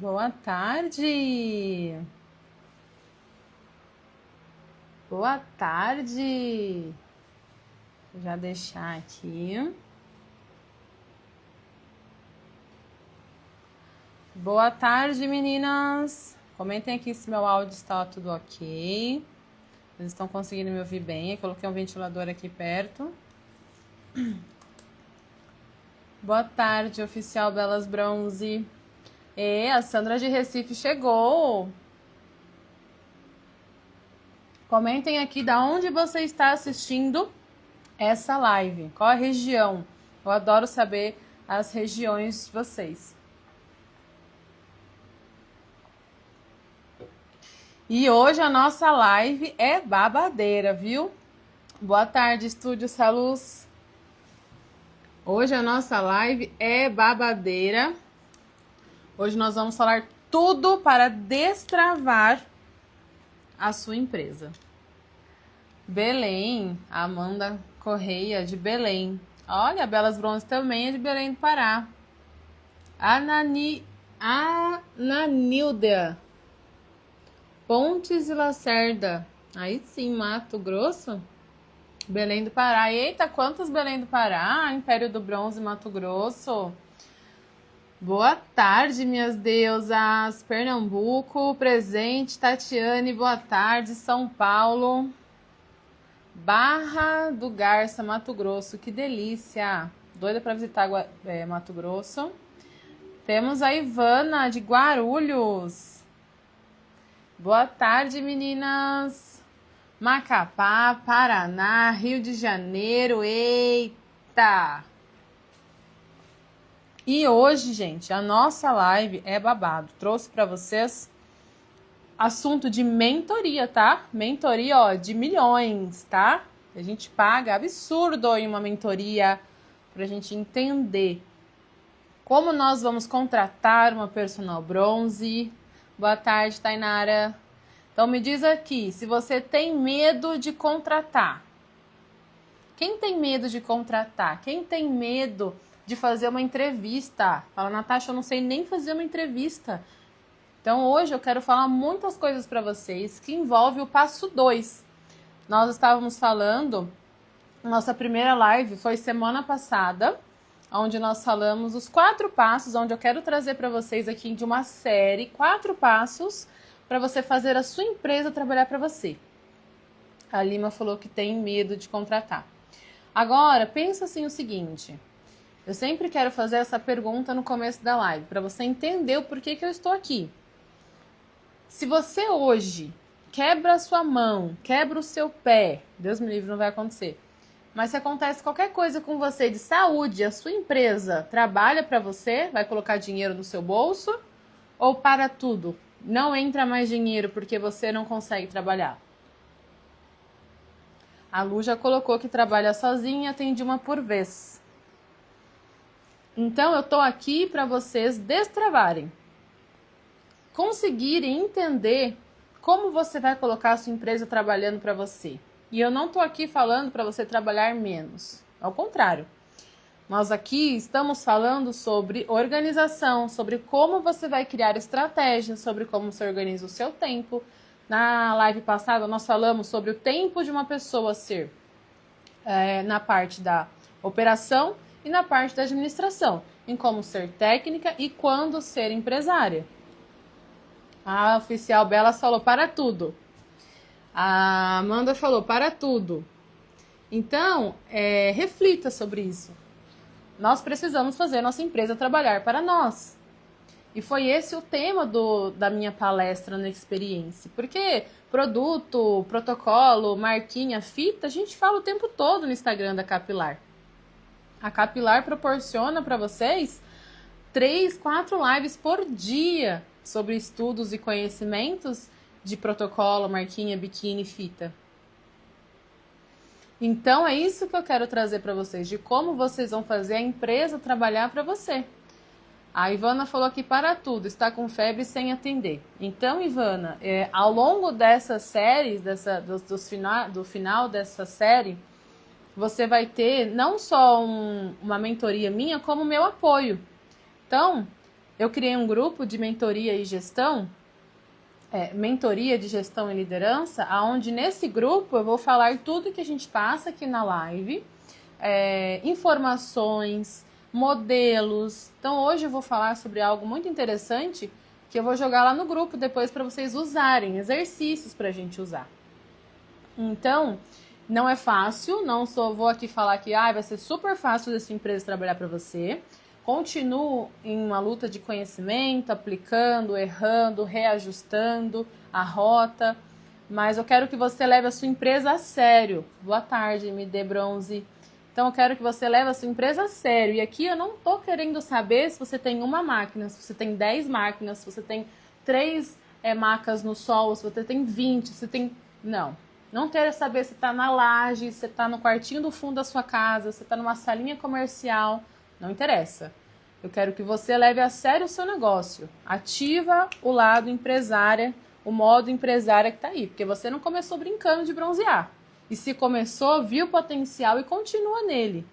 Boa tarde. Boa tarde. Vou já deixar aqui. Boa tarde, meninas. Comentem aqui se meu áudio está tudo ok. Vocês estão conseguindo me ouvir bem? Eu coloquei um ventilador aqui perto. Boa tarde, oficial Belas Bronze. A Sandra de Recife chegou. Comentem aqui da onde você está assistindo essa live. Qual a região? Eu adoro saber as regiões de vocês. E hoje a nossa live é babadeira, viu? Boa tarde, Estúdio Saluz. Hoje a nossa live é babadeira. Hoje nós vamos falar tudo para destravar a sua empresa. Belém, Amanda Correia, de Belém. Olha, a Belas Bronze também é de Belém do Pará. Ananilda, Pontes e Lacerda. Aí sim, Mato Grosso. Belém do Pará. Eita, quantos Belém do Pará? Império do Bronze, Mato Grosso. Boa tarde, minhas deusas. Pernambuco, presente. Tatiane, boa tarde. São Paulo. Barra do Garça, Mato Grosso. Que delícia. Doida para visitar Mato Grosso. Temos a Ivana, de Guarulhos. Boa tarde, meninas. Macapá, Paraná, Rio de Janeiro. Eita! E hoje, gente, a nossa live é babado. Trouxe para vocês assunto de mentoria, tá? Mentoria, ó, de milhões, tá? A gente paga absurdo em uma mentoria pra gente entender como nós vamos contratar uma personal bronze. Boa tarde, Tainara. Então me diz aqui, se você tem medo de contratar. Quem tem medo de contratar? Quem tem medo de fazer uma entrevista? Fala, Natasha, eu não sei nem fazer uma entrevista. Então hoje eu quero falar muitas coisas para vocês que envolve o passo 2. Nós estávamos falando, nossa primeira live foi semana passada, onde nós falamos os 4 passos, onde eu quero trazer para vocês aqui de uma série, 4 passos para você fazer a sua empresa trabalhar para você. A Lima falou que tem medo de contratar. Agora, pensa assim o seguinte, eu sempre quero fazer essa pergunta no começo da live, para você entender o porquê que eu estou aqui. Se você hoje quebra a sua mão, quebra o seu pé, Deus me livre, não vai acontecer, mas se acontece qualquer coisa com você de saúde, a sua empresa trabalha para você, vai colocar dinheiro no seu bolso ou para tudo? Não entra mais dinheiro porque você não consegue trabalhar. A Lu já colocou que trabalha sozinha, atende uma por vez. Então eu tô aqui para vocês destravarem. Conseguirem entender como você vai colocar a sua empresa trabalhando para você. E eu não tô aqui falando para você trabalhar menos. Ao contrário. Nós aqui estamos falando sobre organização, sobre como você vai criar estratégias, sobre como você organiza o seu tempo. Na live passada, nós falamos sobre o tempo de uma pessoa ser na parte da operação e na parte da administração, em como ser técnica e quando ser empresária. A oficial Belas falou para tudo. A Amanda falou para tudo. Então, reflita sobre isso. Nós precisamos fazer nossa empresa trabalhar para nós. E foi esse o tema da minha palestra na Experiência. Porque produto, protocolo, marquinha, fita, a gente fala o tempo todo no Instagram da Capilar. A Capilar proporciona para vocês 3, 4 lives por dia sobre estudos e conhecimentos de protocolo, marquinha, biquíni, fita. Então é isso que eu quero trazer para vocês, de como vocês vão fazer a empresa trabalhar para você. A Ivana falou aqui para tudo, está com febre sem atender. Então, Ivana, ao longo dessas séries, do final dessa série, você vai ter não só uma mentoria minha, como meu apoio. Então, eu criei um grupo de mentoria e gestão, mentoria de gestão e liderança, onde nesse grupo eu vou falar tudo que a gente passa aqui na live, informações, modelos. Então hoje eu vou falar sobre algo muito interessante que eu vou jogar lá no grupo depois para vocês usarem, exercícios para a gente usar. Então, não é fácil, não só vou aqui falar que vai ser super fácil da sua empresa trabalhar para você. Continuo em uma luta de conhecimento, aplicando, errando, reajustando a rota, mas eu quero que você leve a sua empresa a sério. Boa tarde, MD Bronze. Então eu quero que você leve a sua empresa a sério. E aqui eu não tô querendo saber se você tem uma máquina, se você tem 10 máquinas, se você tem 3 macas no sol, se você tem 20, se você tem... Não quero saber se tá na laje, se tá no quartinho do fundo da sua casa, se tá numa salinha comercial. Não interessa. Eu quero que você leve a sério o seu negócio. Ativa o lado empresária, o modo empresária que tá aí. Porque você não começou brincando de bronzear. E se começou, viu o potencial e continua nele.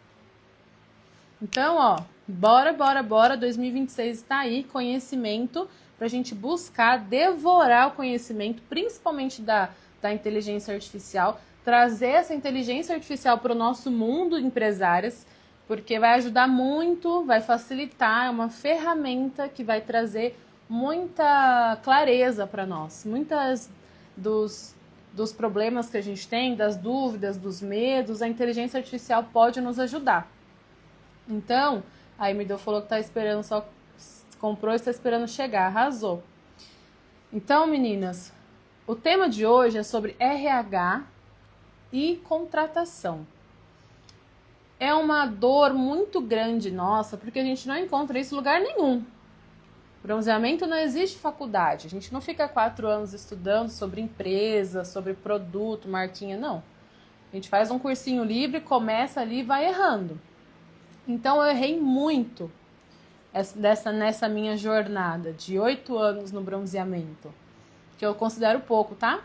Então, bora, 2026 está aí, conhecimento, pra gente buscar devorar o conhecimento, principalmente da inteligência artificial, trazer essa inteligência artificial para o nosso mundo empresárias, porque vai ajudar muito, vai facilitar, é uma ferramenta que vai trazer muita clareza para nós. Muitas dos problemas que a gente tem, das dúvidas, dos medos, a inteligência artificial pode nos ajudar. Então, a Emideu falou que está esperando, só comprou e está esperando chegar, arrasou. Então, meninas, o tema de hoje é sobre RH e contratação. É uma dor muito grande nossa, porque a gente não encontra isso em lugar nenhum. Bronzeamento não existe faculdade. A gente não fica 4 anos estudando sobre empresa, sobre produto, marquinha, não. A gente faz um cursinho livre, começa ali e vai errando. Então eu errei muito nessa minha jornada de 8 anos no bronzeamento. Que eu considero pouco, tá?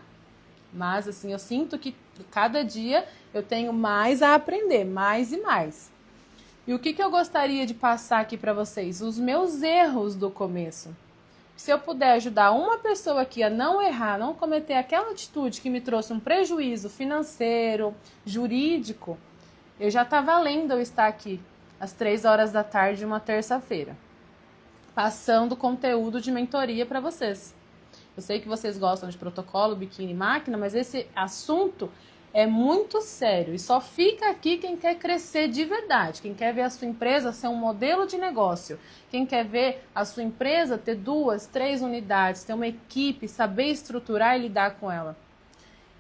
Mas assim, eu sinto que cada dia eu tenho mais a aprender, mais e mais. E o que eu gostaria de passar aqui para vocês? Os meus erros do começo. Se eu puder ajudar uma pessoa aqui a não errar, não cometer aquela atitude que me trouxe um prejuízo financeiro, jurídico, eu já tá valendo eu estar aqui às 3 horas da tarde de uma terça-feira, passando conteúdo de mentoria para vocês. Eu sei que vocês gostam de protocolo, biquíni, máquina, mas esse assunto é muito sério e só fica aqui quem quer crescer de verdade, quem quer ver a sua empresa ser um modelo de negócio, quem quer ver a sua empresa ter 2, 3 unidades, ter uma equipe, saber estruturar e lidar com ela.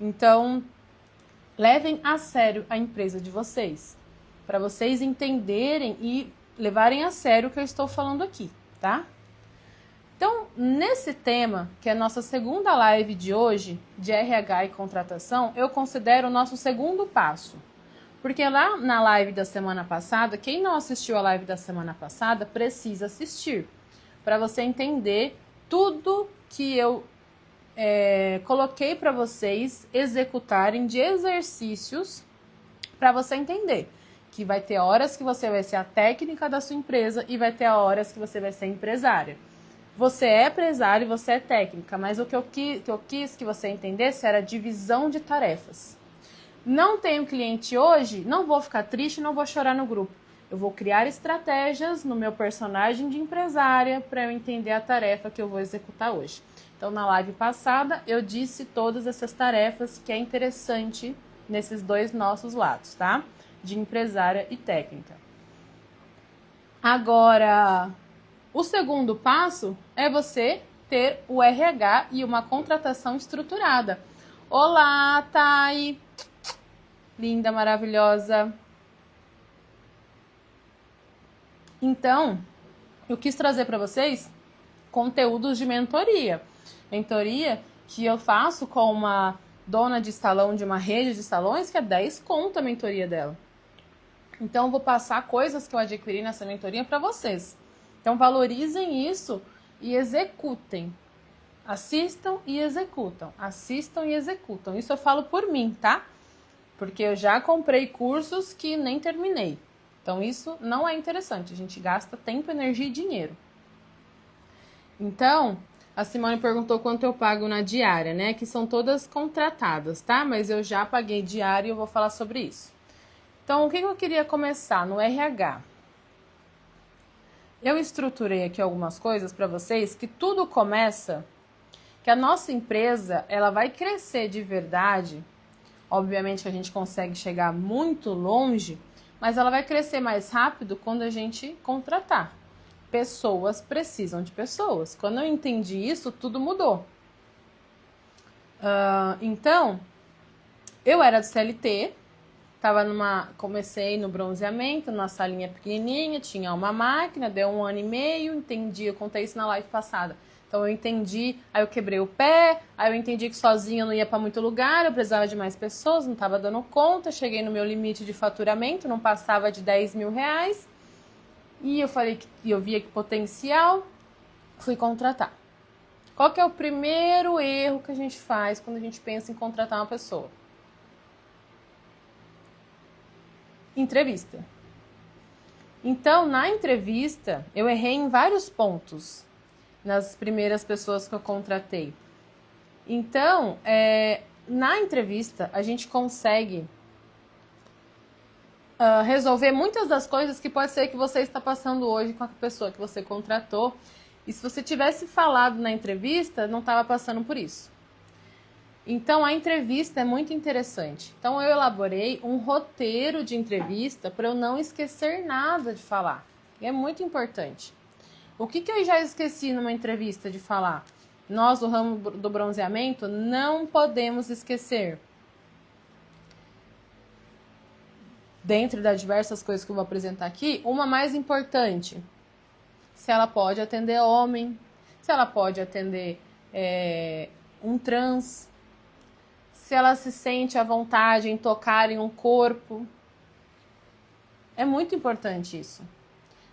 Então, levem a sério a empresa de vocês, para vocês entenderem e levarem a sério o que eu estou falando aqui, tá? Então, nesse tema, que é a nossa segunda live de hoje, de RH e contratação, eu considero o nosso segundo passo. Porque lá na live da semana passada, quem não assistiu a live da semana passada, precisa assistir. Para você entender tudo que eu coloquei para vocês executarem de exercícios, para você entender que vai ter horas que você vai ser a técnica da sua empresa e vai ter horas que você vai ser empresária. Você é empresário e você é técnica, mas o que eu quis que você entendesse era a divisão de tarefas. Não tenho cliente hoje, não vou ficar triste, não vou chorar no grupo. Eu vou criar estratégias no meu personagem de empresária para eu entender a tarefa que eu vou executar hoje. Então, na live passada, eu disse todas essas tarefas que é interessante nesses dois nossos lados, tá? De empresária e técnica. Agora, o segundo passo é você ter o RH e uma contratação estruturada. Olá, Thay! Linda, maravilhosa! Então, eu quis trazer para vocês conteúdos de mentoria. Mentoria que eu faço com uma dona de salão de uma rede de salões que é 10 conto a mentoria dela. Então, eu vou passar coisas que eu adquiri nessa mentoria para vocês. Então, valorizem isso e executem. Assistam e executam. Assistam e executam. Isso eu falo por mim, tá? Porque eu já comprei cursos que nem terminei. Então, isso não é interessante. A gente gasta tempo, energia e dinheiro. Então, a Simone perguntou quanto eu pago na diária, né? Que são todas contratadas, tá? Mas eu já paguei diária e eu vou falar sobre isso. Então, o que eu queria começar no RH? Eu estruturei aqui algumas coisas para vocês que tudo começa, que a nossa empresa, ela vai crescer de verdade. Obviamente que a gente consegue chegar muito longe, mas ela vai crescer mais rápido quando a gente contratar. Pessoas precisam de pessoas. Quando eu entendi isso, tudo mudou. Então, eu era do CLT, comecei no bronzeamento, numa salinha pequenininha, tinha uma máquina, deu 1 ano e meio, entendi, eu contei isso na live passada. Então eu entendi, aí eu quebrei o pé, aí eu entendi que sozinha eu não ia para muito lugar, eu precisava de mais pessoas, não estava dando conta, cheguei no meu limite de faturamento, não passava de 10 mil reais, e eu falei que eu via que potencial, fui contratar. Qual que é o primeiro erro que a gente faz quando a gente pensa em contratar uma pessoa? Entrevista. Então, na entrevista, eu errei em vários pontos nas primeiras pessoas que eu contratei. Então, na entrevista, a gente consegue resolver muitas das coisas que pode ser que você está passando hoje com a pessoa que você contratou. E se você tivesse falado na entrevista, não estava passando por isso. Então, a entrevista é muito interessante. Então, eu elaborei um roteiro de entrevista para eu não esquecer nada de falar. E é muito importante. O que eu já esqueci numa entrevista de falar? Nós, do ramo do bronzeamento, não podemos esquecer. Dentro das diversas coisas que eu vou apresentar aqui, uma mais importante. Se ela pode atender homem, se ela pode atender um trans, se ela se sente à vontade em tocar em um corpo. É muito importante isso.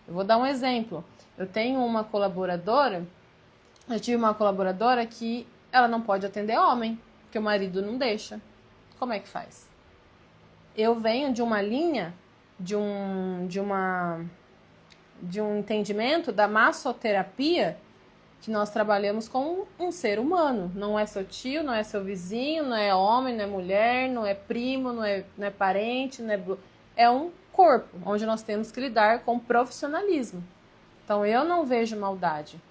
Eu vou dar um exemplo. Eu tive uma colaboradora que ela não pode atender homem, porque o marido não deixa. Como é que faz? Eu venho de uma linha, de um entendimento da massoterapia, que nós trabalhamos com um ser humano. Não é seu tio, não é seu vizinho, não é homem, não é mulher, não é primo, não é parente, é um corpo, onde nós temos que lidar com profissionalismo. Então, eu não vejo maldade.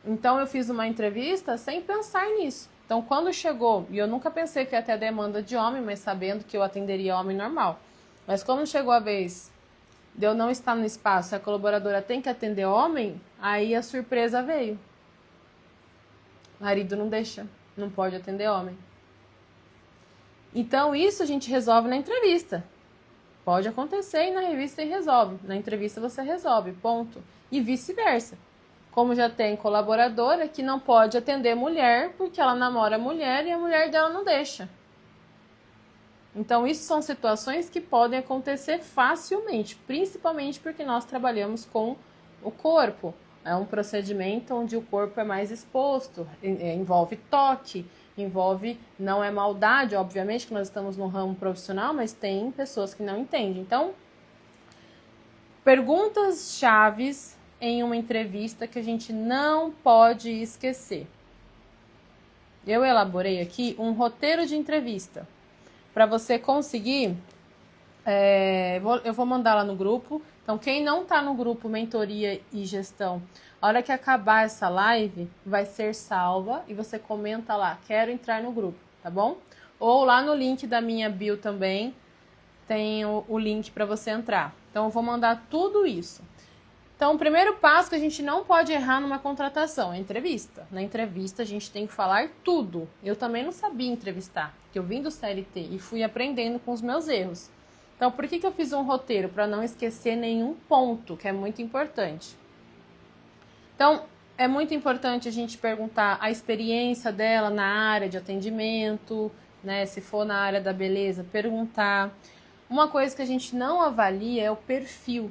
Então, eu fiz uma entrevista sem pensar nisso. Então, quando chegou, e eu nunca pensei que ia ter demanda de homem, mas sabendo que eu atenderia homem normal. Mas quando chegou a vez de eu não estar no espaço, a colaboradora tem que atender homem, aí a surpresa veio. O marido não deixa, não pode atender homem. Então, isso a gente resolve na entrevista. Pode acontecer e na revista você resolve. Na entrevista você resolve, ponto. E vice-versa. Como já tem colaboradora que não pode atender mulher porque ela namora mulher e a mulher dela não deixa. Então, isso são situações que podem acontecer facilmente, principalmente porque nós trabalhamos com o corpo. É um procedimento onde o corpo é mais exposto, envolve toque, não é maldade, obviamente que nós estamos no ramo profissional, mas tem pessoas que não entendem. Então, perguntas chaves em uma entrevista que a gente não pode esquecer. Eu elaborei aqui um roteiro de entrevista para você conseguir. Eu vou mandar lá no grupo. Então, quem não está no grupo Mentoria e Gestão, a hora que acabar essa live, vai ser salva e você comenta lá, quero entrar no grupo, tá bom? Ou lá no link da minha bio também tem o link para você entrar. Então, eu vou mandar tudo isso. Então, o primeiro passo que a gente não pode errar numa contratação é a entrevista. Na entrevista, a gente tem que falar tudo. Eu também não sabia entrevistar, porque eu vim do CLT e fui aprendendo com os meus erros. Então, por que eu fiz um roteiro? Para não esquecer nenhum ponto, que é muito importante. Então, é muito importante a gente perguntar a experiência dela na área de atendimento, né? Se for na área da beleza, perguntar. Uma coisa que a gente não avalia é o perfil.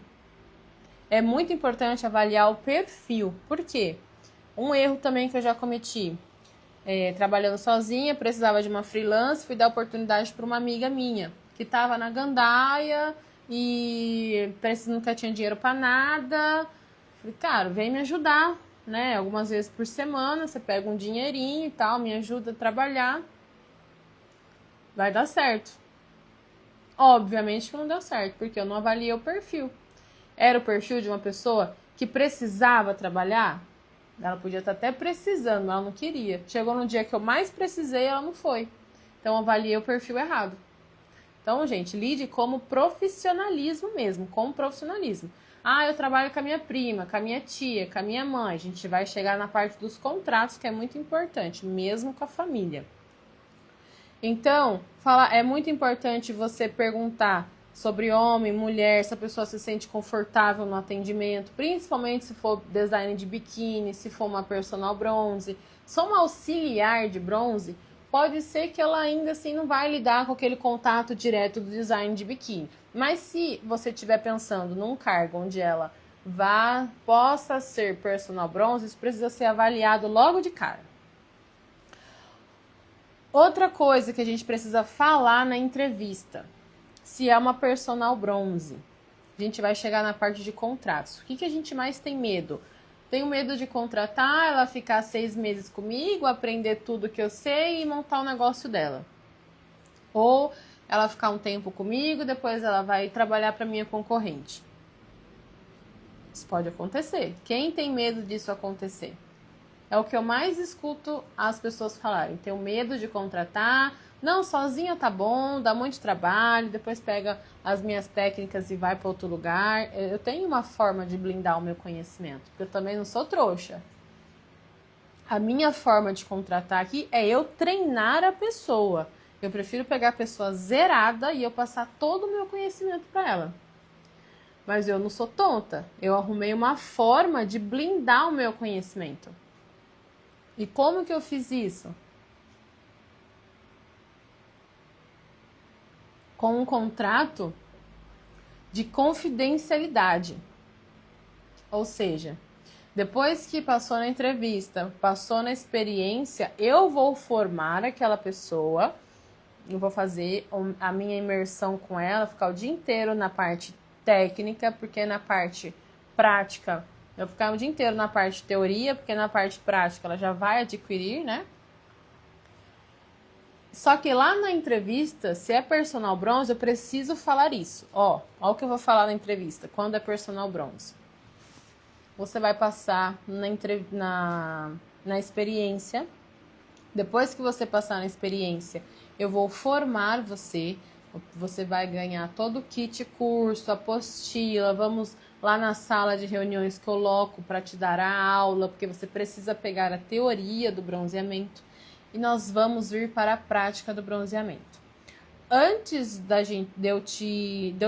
É muito importante avaliar o perfil. Por quê? Um erro também que eu já cometi. Trabalhando sozinha, precisava de uma freelance, fui dar oportunidade para uma amiga minha, que estava na gandaia e nunca tinha dinheiro para nada. Falei, cara, vem me ajudar. né? Algumas vezes por semana, você pega um dinheirinho e tal, me ajuda a trabalhar. Vai dar certo. Obviamente que não deu certo, porque eu não avaliei o perfil. Era o perfil de uma pessoa que precisava trabalhar? Ela podia estar até precisando, mas ela não queria. Chegou no dia que eu mais precisei, ela não foi. Então, eu avaliei o perfil errado. Então, gente, lide como profissionalismo mesmo, como profissionalismo. Ah, eu trabalho com a minha prima, com a minha tia, com a minha mãe. A gente vai chegar na parte dos contratos, que é muito importante, mesmo com a família. Então, é muito importante você perguntar sobre homem, mulher, se a pessoa se sente confortável no atendimento, principalmente se for design de biquíni, se for uma personal bronze. Se for uma auxiliar de bronze, pode ser que ela ainda assim não vai lidar com aquele contato direto do design de biquíni. Mas se você estiver pensando num cargo onde ela possa ser personal bronze, isso precisa ser avaliado logo de cara. Outra coisa que a gente precisa falar na entrevista, se é uma personal bronze, a gente vai chegar na parte de contratos. O que a gente mais tem medo? Tenho medo de contratar, ela ficar 6 meses comigo, aprender tudo que eu sei e montar o negócio dela. Ou ela ficar um tempo comigo, depois ela vai trabalhar para minha concorrente. Isso pode acontecer. Quem tem medo disso acontecer? É o que eu mais escuto as pessoas falarem. Tenho medo de contratar. Não, sozinha tá bom, dá muito trabalho. Depois pega as minhas técnicas e vai para outro lugar. Eu tenho uma forma de blindar o meu conhecimento, porque eu também não sou trouxa. A minha forma de contratar aqui é eu treinar a pessoa. Eu prefiro pegar a pessoa zerada e eu passar todo o meu conhecimento para ela. Mas eu não sou tonta. Eu arrumei uma forma de blindar o meu conhecimento. E como que eu fiz isso? Com um contrato de confidencialidade. Ou seja, depois que passou na entrevista, passou na experiência, eu vou formar aquela pessoa, eu vou fazer a minha imersão com ela, ficar o dia inteiro na parte técnica, porque na parte prática eu vou ficar o dia inteiro na parte de teoria, porque na parte prática ela já vai adquirir, né? Só que lá na entrevista, se é personal bronze, eu preciso falar isso. Ó o que eu vou falar na entrevista, quando é personal bronze. Você vai passar na experiência. Depois que você passar na experiência, eu vou formar você. Você vai ganhar todo o kit curso, apostila, vamos lá na sala de reuniões que eu coloco para te dar a aula, porque você precisa pegar a teoria do bronzeamento e nós vamos vir para a prática do bronzeamento. Antes de eu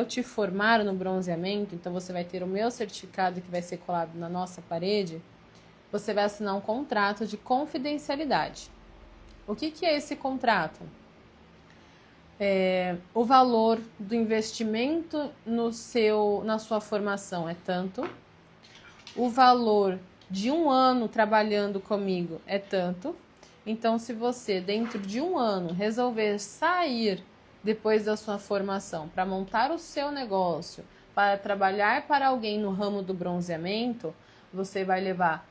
te formar no bronzeamento, então você vai ter o meu certificado que vai ser colado na nossa parede, você vai assinar um contrato de confidencialidade. O que é esse contrato? O valor do investimento na sua formação é tanto, o valor de 1 ano trabalhando comigo é tanto. Então, se você, dentro de 1 ano, resolver sair depois da sua formação para montar o seu negócio, para trabalhar para alguém no ramo do bronzeamento, você vai levar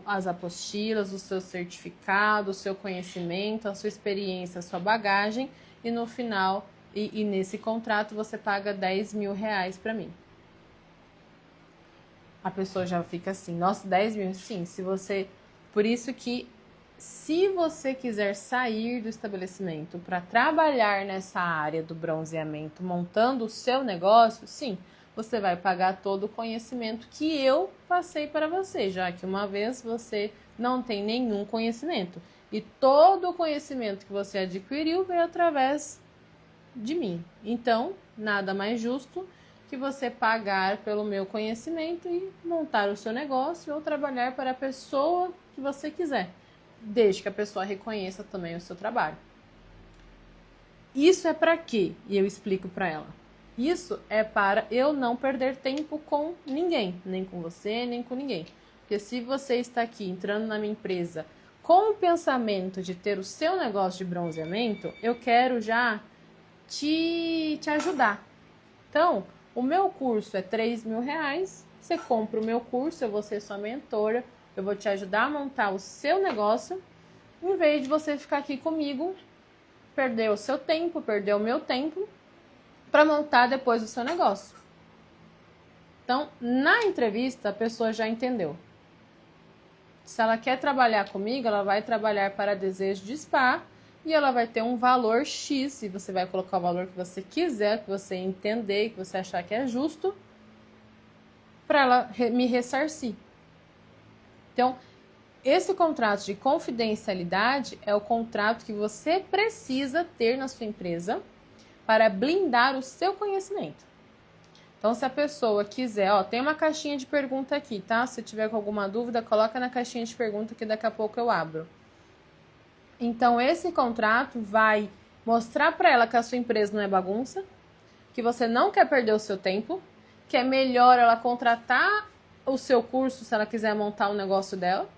as apostilas, o seu certificado, o seu conhecimento, a sua experiência, a sua bagagem, e no final, e nesse contrato, você paga R$10.000 para mim. A pessoa já fica assim, nossa, 10 mil? Sim, por isso que, se você quiser sair do estabelecimento para trabalhar nessa área do bronzeamento, montando o seu negócio, sim, você vai pagar todo o conhecimento que eu passei para você, já que uma vez você não tem nenhum conhecimento. E todo o conhecimento que você adquiriu veio através de mim. Então, nada mais justo que você pagar pelo meu conhecimento e montar o seu negócio ou trabalhar para a pessoa que você quiser, desde que a pessoa reconheça também o seu trabalho. Isso é para quê? E eu explico para ela. Isso é para eu não perder tempo com ninguém, nem com você, nem com ninguém. Porque se você está aqui entrando na minha empresa com o pensamento de ter o seu negócio de bronzeamento, eu quero já te ajudar. Então, o meu curso é R$3.000. você compra o meu curso, eu vou ser sua mentora, eu vou te ajudar a montar o seu negócio, em vez de você ficar aqui comigo, perder o seu tempo, perder o meu tempo, para montar depois o seu negócio. Então, na entrevista, a pessoa já entendeu. Se ela quer trabalhar comigo, ela vai trabalhar para desejo de spa e ela vai ter um valor X, e você vai colocar o valor que você quiser, que você entender, que você achar que é justo, para ela me ressarcir. Então, esse contrato de confidencialidade é o contrato que você precisa ter na sua empresa para blindar o seu conhecimento. Então, se a pessoa quiser, tem uma caixinha de pergunta aqui, tá? Se tiver com alguma dúvida, coloca na caixinha de pergunta que daqui a pouco eu abro. Então, esse contrato vai mostrar para ela que a sua empresa não é bagunça, que você não quer perder o seu tempo, que é melhor ela contratar o seu curso se ela quiser montar o negócio dela,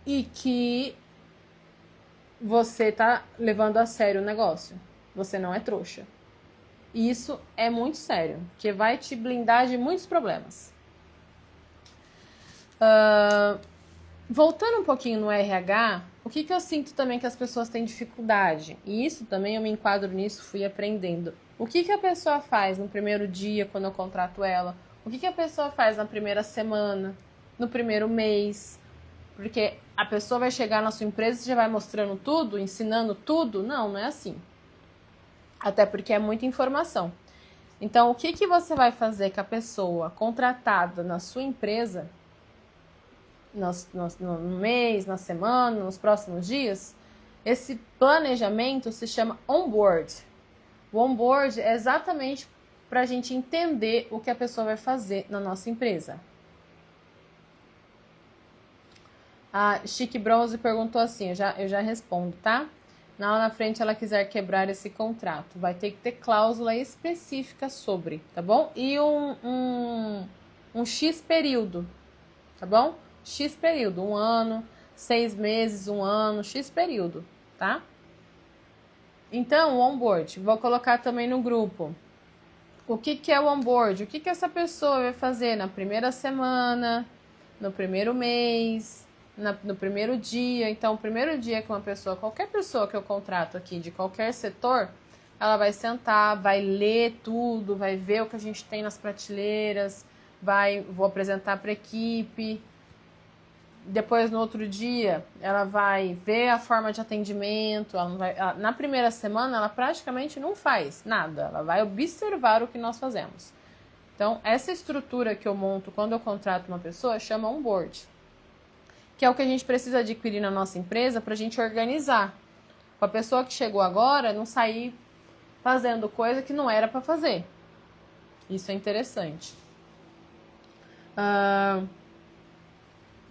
e que você tá levando a sério o negócio. Você não é trouxa. E isso é muito sério, que vai te blindar de muitos problemas. Voltando um pouquinho no RH, o que eu sinto também que as pessoas têm dificuldade? E isso também eu me enquadro nisso, fui aprendendo. O que a pessoa faz no primeiro dia, quando eu contrato ela? O que a pessoa faz na primeira semana, no primeiro mês? Porque a pessoa vai chegar na sua empresa e já vai mostrando tudo, ensinando tudo? Não é assim. Até porque é muita informação. Então, o que você vai fazer com a pessoa contratada na sua empresa, no mês, na semana, nos próximos dias? Esse planejamento se chama onboard. O onboard é exatamente para a gente entender o que a pessoa vai fazer na nossa empresa. A Chique Bronze perguntou assim, eu já respondo, tá? Lá na frente ela quiser quebrar esse contrato, vai ter que ter cláusula específica sobre, tá bom? E um X período, tá bom? X período, 1 ano, 6 meses, 1 ano, X período, tá? Então, o onboard, vou colocar também no grupo. O que é o onboard? O que essa pessoa vai fazer na primeira semana, no primeiro mês, no primeiro dia? Então, o primeiro dia que uma pessoa, qualquer pessoa que eu contrato aqui, de qualquer setor, ela vai sentar, vai ler tudo, vai ver o que a gente tem nas prateleiras, vou apresentar para a equipe. Depois, no outro dia, ela vai ver a forma de atendimento. Na primeira semana, ela praticamente não faz nada. Ela vai observar o que nós fazemos. Então, essa estrutura que eu monto quando eu contrato uma pessoa chama onboard, que é o que a gente precisa adquirir na nossa empresa para a gente organizar. Para a pessoa que chegou agora não sair fazendo coisa que não era para fazer. Isso é interessante.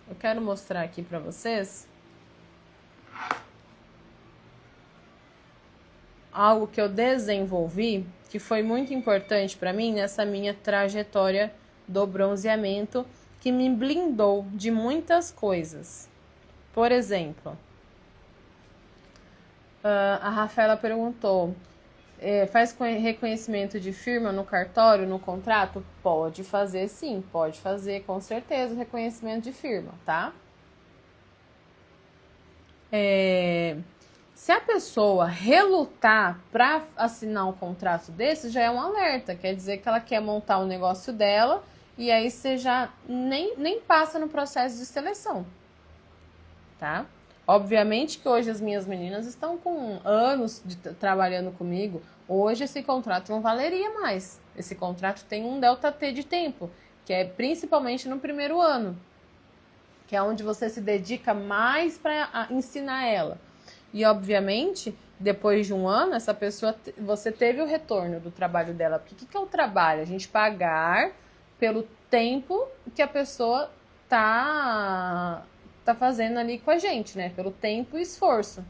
Eu quero mostrar aqui para vocês algo que eu desenvolvi, que foi muito importante para mim nessa minha trajetória do bronzeamento, que me blindou de muitas coisas. Por exemplo, a Rafaela perguntou, faz reconhecimento de firma no cartório, no contrato? Pode fazer sim, pode fazer com certeza o reconhecimento de firma, tá? Se a pessoa relutar para assinar um contrato desse, já é um alerta, quer dizer que ela quer montar o negócio dela e aí você já nem passa no processo de seleção, tá? Obviamente que hoje as minhas meninas estão com anos trabalhando comigo. Hoje esse contrato não valeria mais. Esse contrato tem um delta T de tempo, que é principalmente no primeiro ano, que é onde você se dedica mais para ensinar ela. E obviamente, depois de 1 ano, essa pessoa, você teve o retorno do trabalho dela. Porque o que é o trabalho? A gente pagar pelo tempo que a pessoa tá fazendo ali com a gente, né? Pelo tempo e esforço.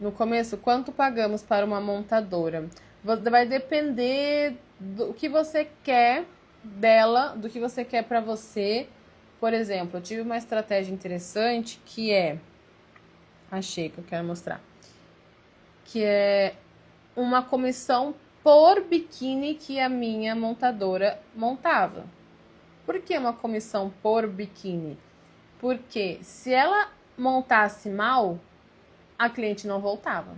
No começo, quanto pagamos para uma montadora? Vai depender do que você quer dela, do que você quer para você. Por exemplo, eu tive uma estratégia interessante que achei que eu quero mostrar, que é uma comissão por biquíni que a minha montadora montava. Por que uma comissão por biquíni? Porque se ela montasse mal, a cliente não voltava.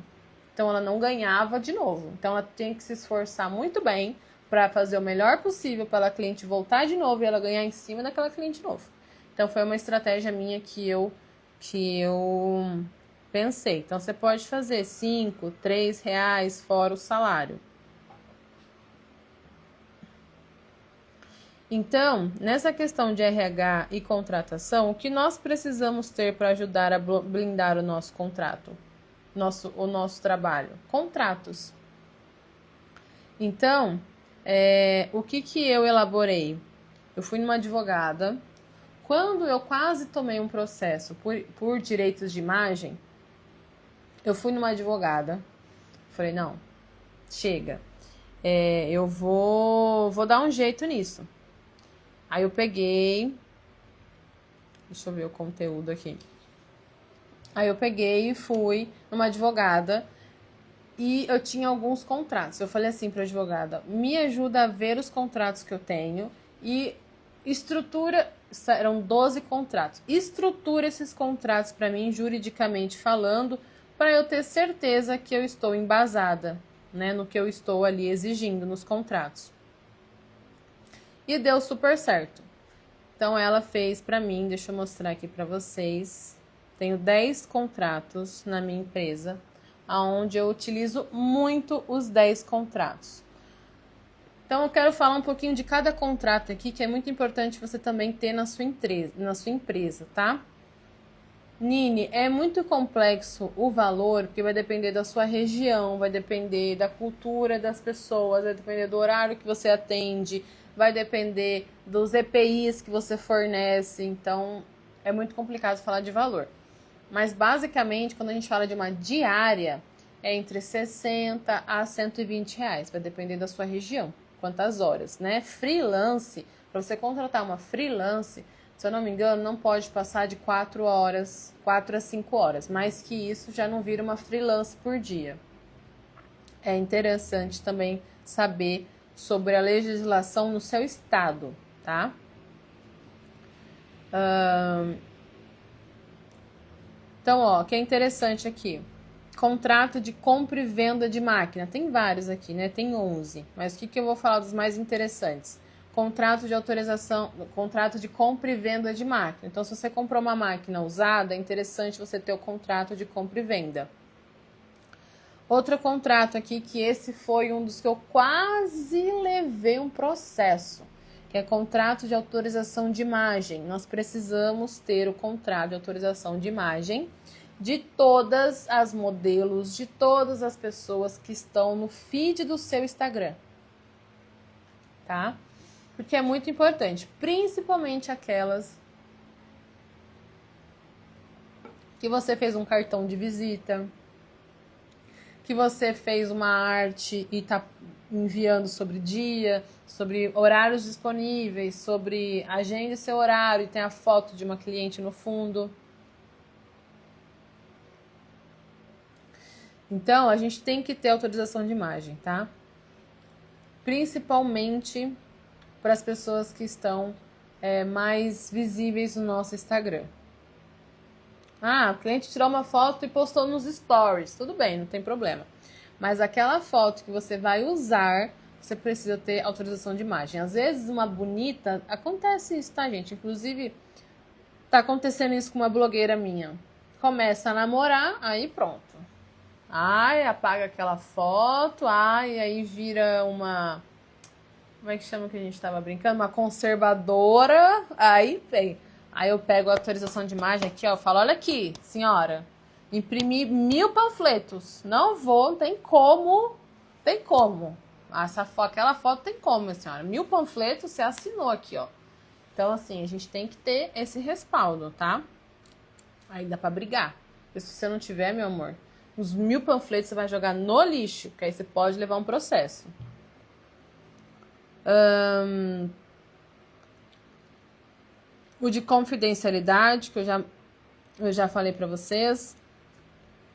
Então ela não ganhava de novo. Então ela tem que se esforçar muito bem para fazer o melhor possível para a cliente voltar de novo e ela ganhar em cima daquela cliente de novo. Então foi uma estratégia minha que eu pensei. Então você pode fazer 5, 3 reais fora o salário. Então, nessa questão de RH e contratação, o que nós precisamos ter para ajudar a blindar o nosso contrato? O nosso trabalho? Contratos. Então, o que eu elaborei? Eu fui numa advogada. Quando eu quase tomei um processo por direitos de imagem, eu fui numa advogada. Falei, não, chega. Eu vou dar um jeito nisso. Aí eu peguei... Deixa eu ver o conteúdo aqui. Aí eu peguei e fui numa advogada e eu tinha alguns contratos. Eu falei assim para a advogada, me ajuda a ver os contratos que eu tenho e estrutura... Eram 12 contratos. Estrutura esses contratos para mim, juridicamente falando, para eu ter certeza que eu estou embasada, né, no que eu estou ali exigindo nos contratos. E deu super certo. Então ela fez para mim, deixa eu mostrar aqui para vocês. Tenho 10 contratos na minha empresa, onde eu utilizo muito os 10 contratos. Então eu quero falar um pouquinho de cada contrato aqui, que é muito importante você também ter na sua empresa, tá? Nini, é muito complexo o valor, porque vai depender da sua região, vai depender da cultura das pessoas, vai depender do horário que você atende, vai depender dos EPIs que você fornece, então é muito complicado falar de valor. Mas basicamente, quando a gente fala de uma diária, é entre 60 a 120 reais, vai depender da sua região, quantas horas, né? Freelance, para você contratar uma freelance, se eu não me engano, não pode passar de 4 horas, 4 a 5 horas, mais que isso já não vira uma freelance por dia. É interessante também saber sobre a legislação no seu estado, tá? Então, ó, que é interessante aqui. Contrato de compra e venda de máquina. Tem vários aqui, né? Tem 11. Mas o que eu vou falar dos mais interessantes? Contrato de autorização, contrato de compra e venda de máquina. Então, se você comprou uma máquina usada, é interessante você ter o contrato de compra e venda. Outro contrato aqui, que esse foi um dos que eu quase levei um processo, que é contrato de autorização de imagem. Nós precisamos ter o contrato de autorização de imagem de todas as modelos, de todas as pessoas que estão no feed do seu Instagram, tá? Porque é muito importante, principalmente aquelas que você fez um cartão de visita, que você fez uma arte e está enviando sobre dia, sobre horários disponíveis, sobre agende seu horário e tem a foto de uma cliente no fundo. Então, a gente tem que ter autorização de imagem, tá? Principalmente para as pessoas que estão mais visíveis no nosso Instagram. Ah, o cliente tirou uma foto e postou nos stories. Tudo bem, não tem problema. Mas aquela foto que você vai usar, você precisa ter autorização de imagem. Às vezes, uma bonita... Acontece isso, tá, gente? Inclusive, tá acontecendo isso com uma blogueira minha. Começa a namorar, aí pronto. Ai, apaga aquela foto. Ai, aí vira uma... Como é que chama que a gente tava brincando? Uma conservadora. Aí vem... Aí eu pego a autorização de imagem aqui, ó, eu falo, olha aqui, senhora, imprimi 1000 panfletos, não vou, tem como. Aquela foto tem como, minha senhora, 1000 panfletos, você assinou aqui, ó. Então, assim, a gente tem que ter esse respaldo, tá? Aí dá pra brigar. E se você não tiver, meu amor, os 1000 panfletos você vai jogar no lixo, que aí você pode levar um processo. O de confidencialidade, que eu já falei para vocês.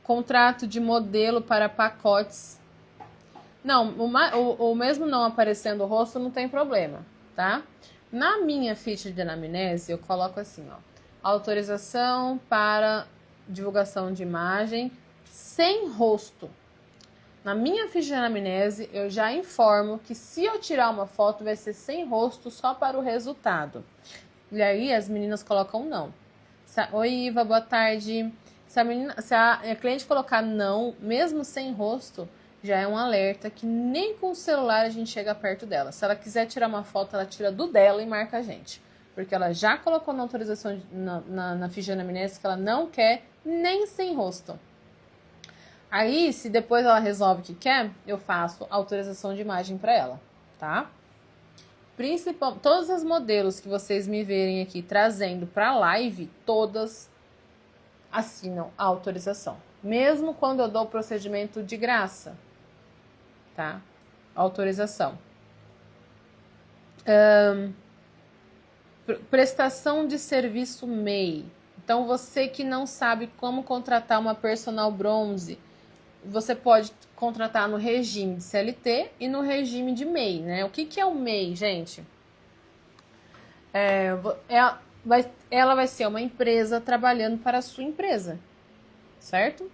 Contrato de modelo para pacotes. Não, o mesmo não aparecendo o rosto não tem problema, tá? Na minha ficha de anamnese, eu coloco assim, ó. Autorização para divulgação de imagem sem rosto. Na minha ficha de anamnese, eu já informo que se eu tirar uma foto, vai ser sem rosto, só para o resultado. E aí, as meninas colocam não. Oi, Iva, boa tarde. Se a cliente colocar não, mesmo sem rosto, já é um alerta que nem com o celular a gente chega perto dela. Se ela quiser tirar uma foto, ela tira do dela e marca a gente. Porque ela já colocou na autorização, na ficha de anamnese que ela não quer nem sem rosto. Aí, se depois ela resolve que quer, eu faço autorização de imagem para ela, tá? Todos os modelos que vocês me verem aqui trazendo para live, todas assinam a autorização. Mesmo quando eu dou o procedimento de graça, tá? Autorização. Prestação de serviço MEI. Então, você que não sabe como contratar uma personal bronze, você pode contratar no regime de CLT e no regime de MEI, né? O que é o MEI, gente? Ela vai ser uma empresa trabalhando para a sua empresa, certo?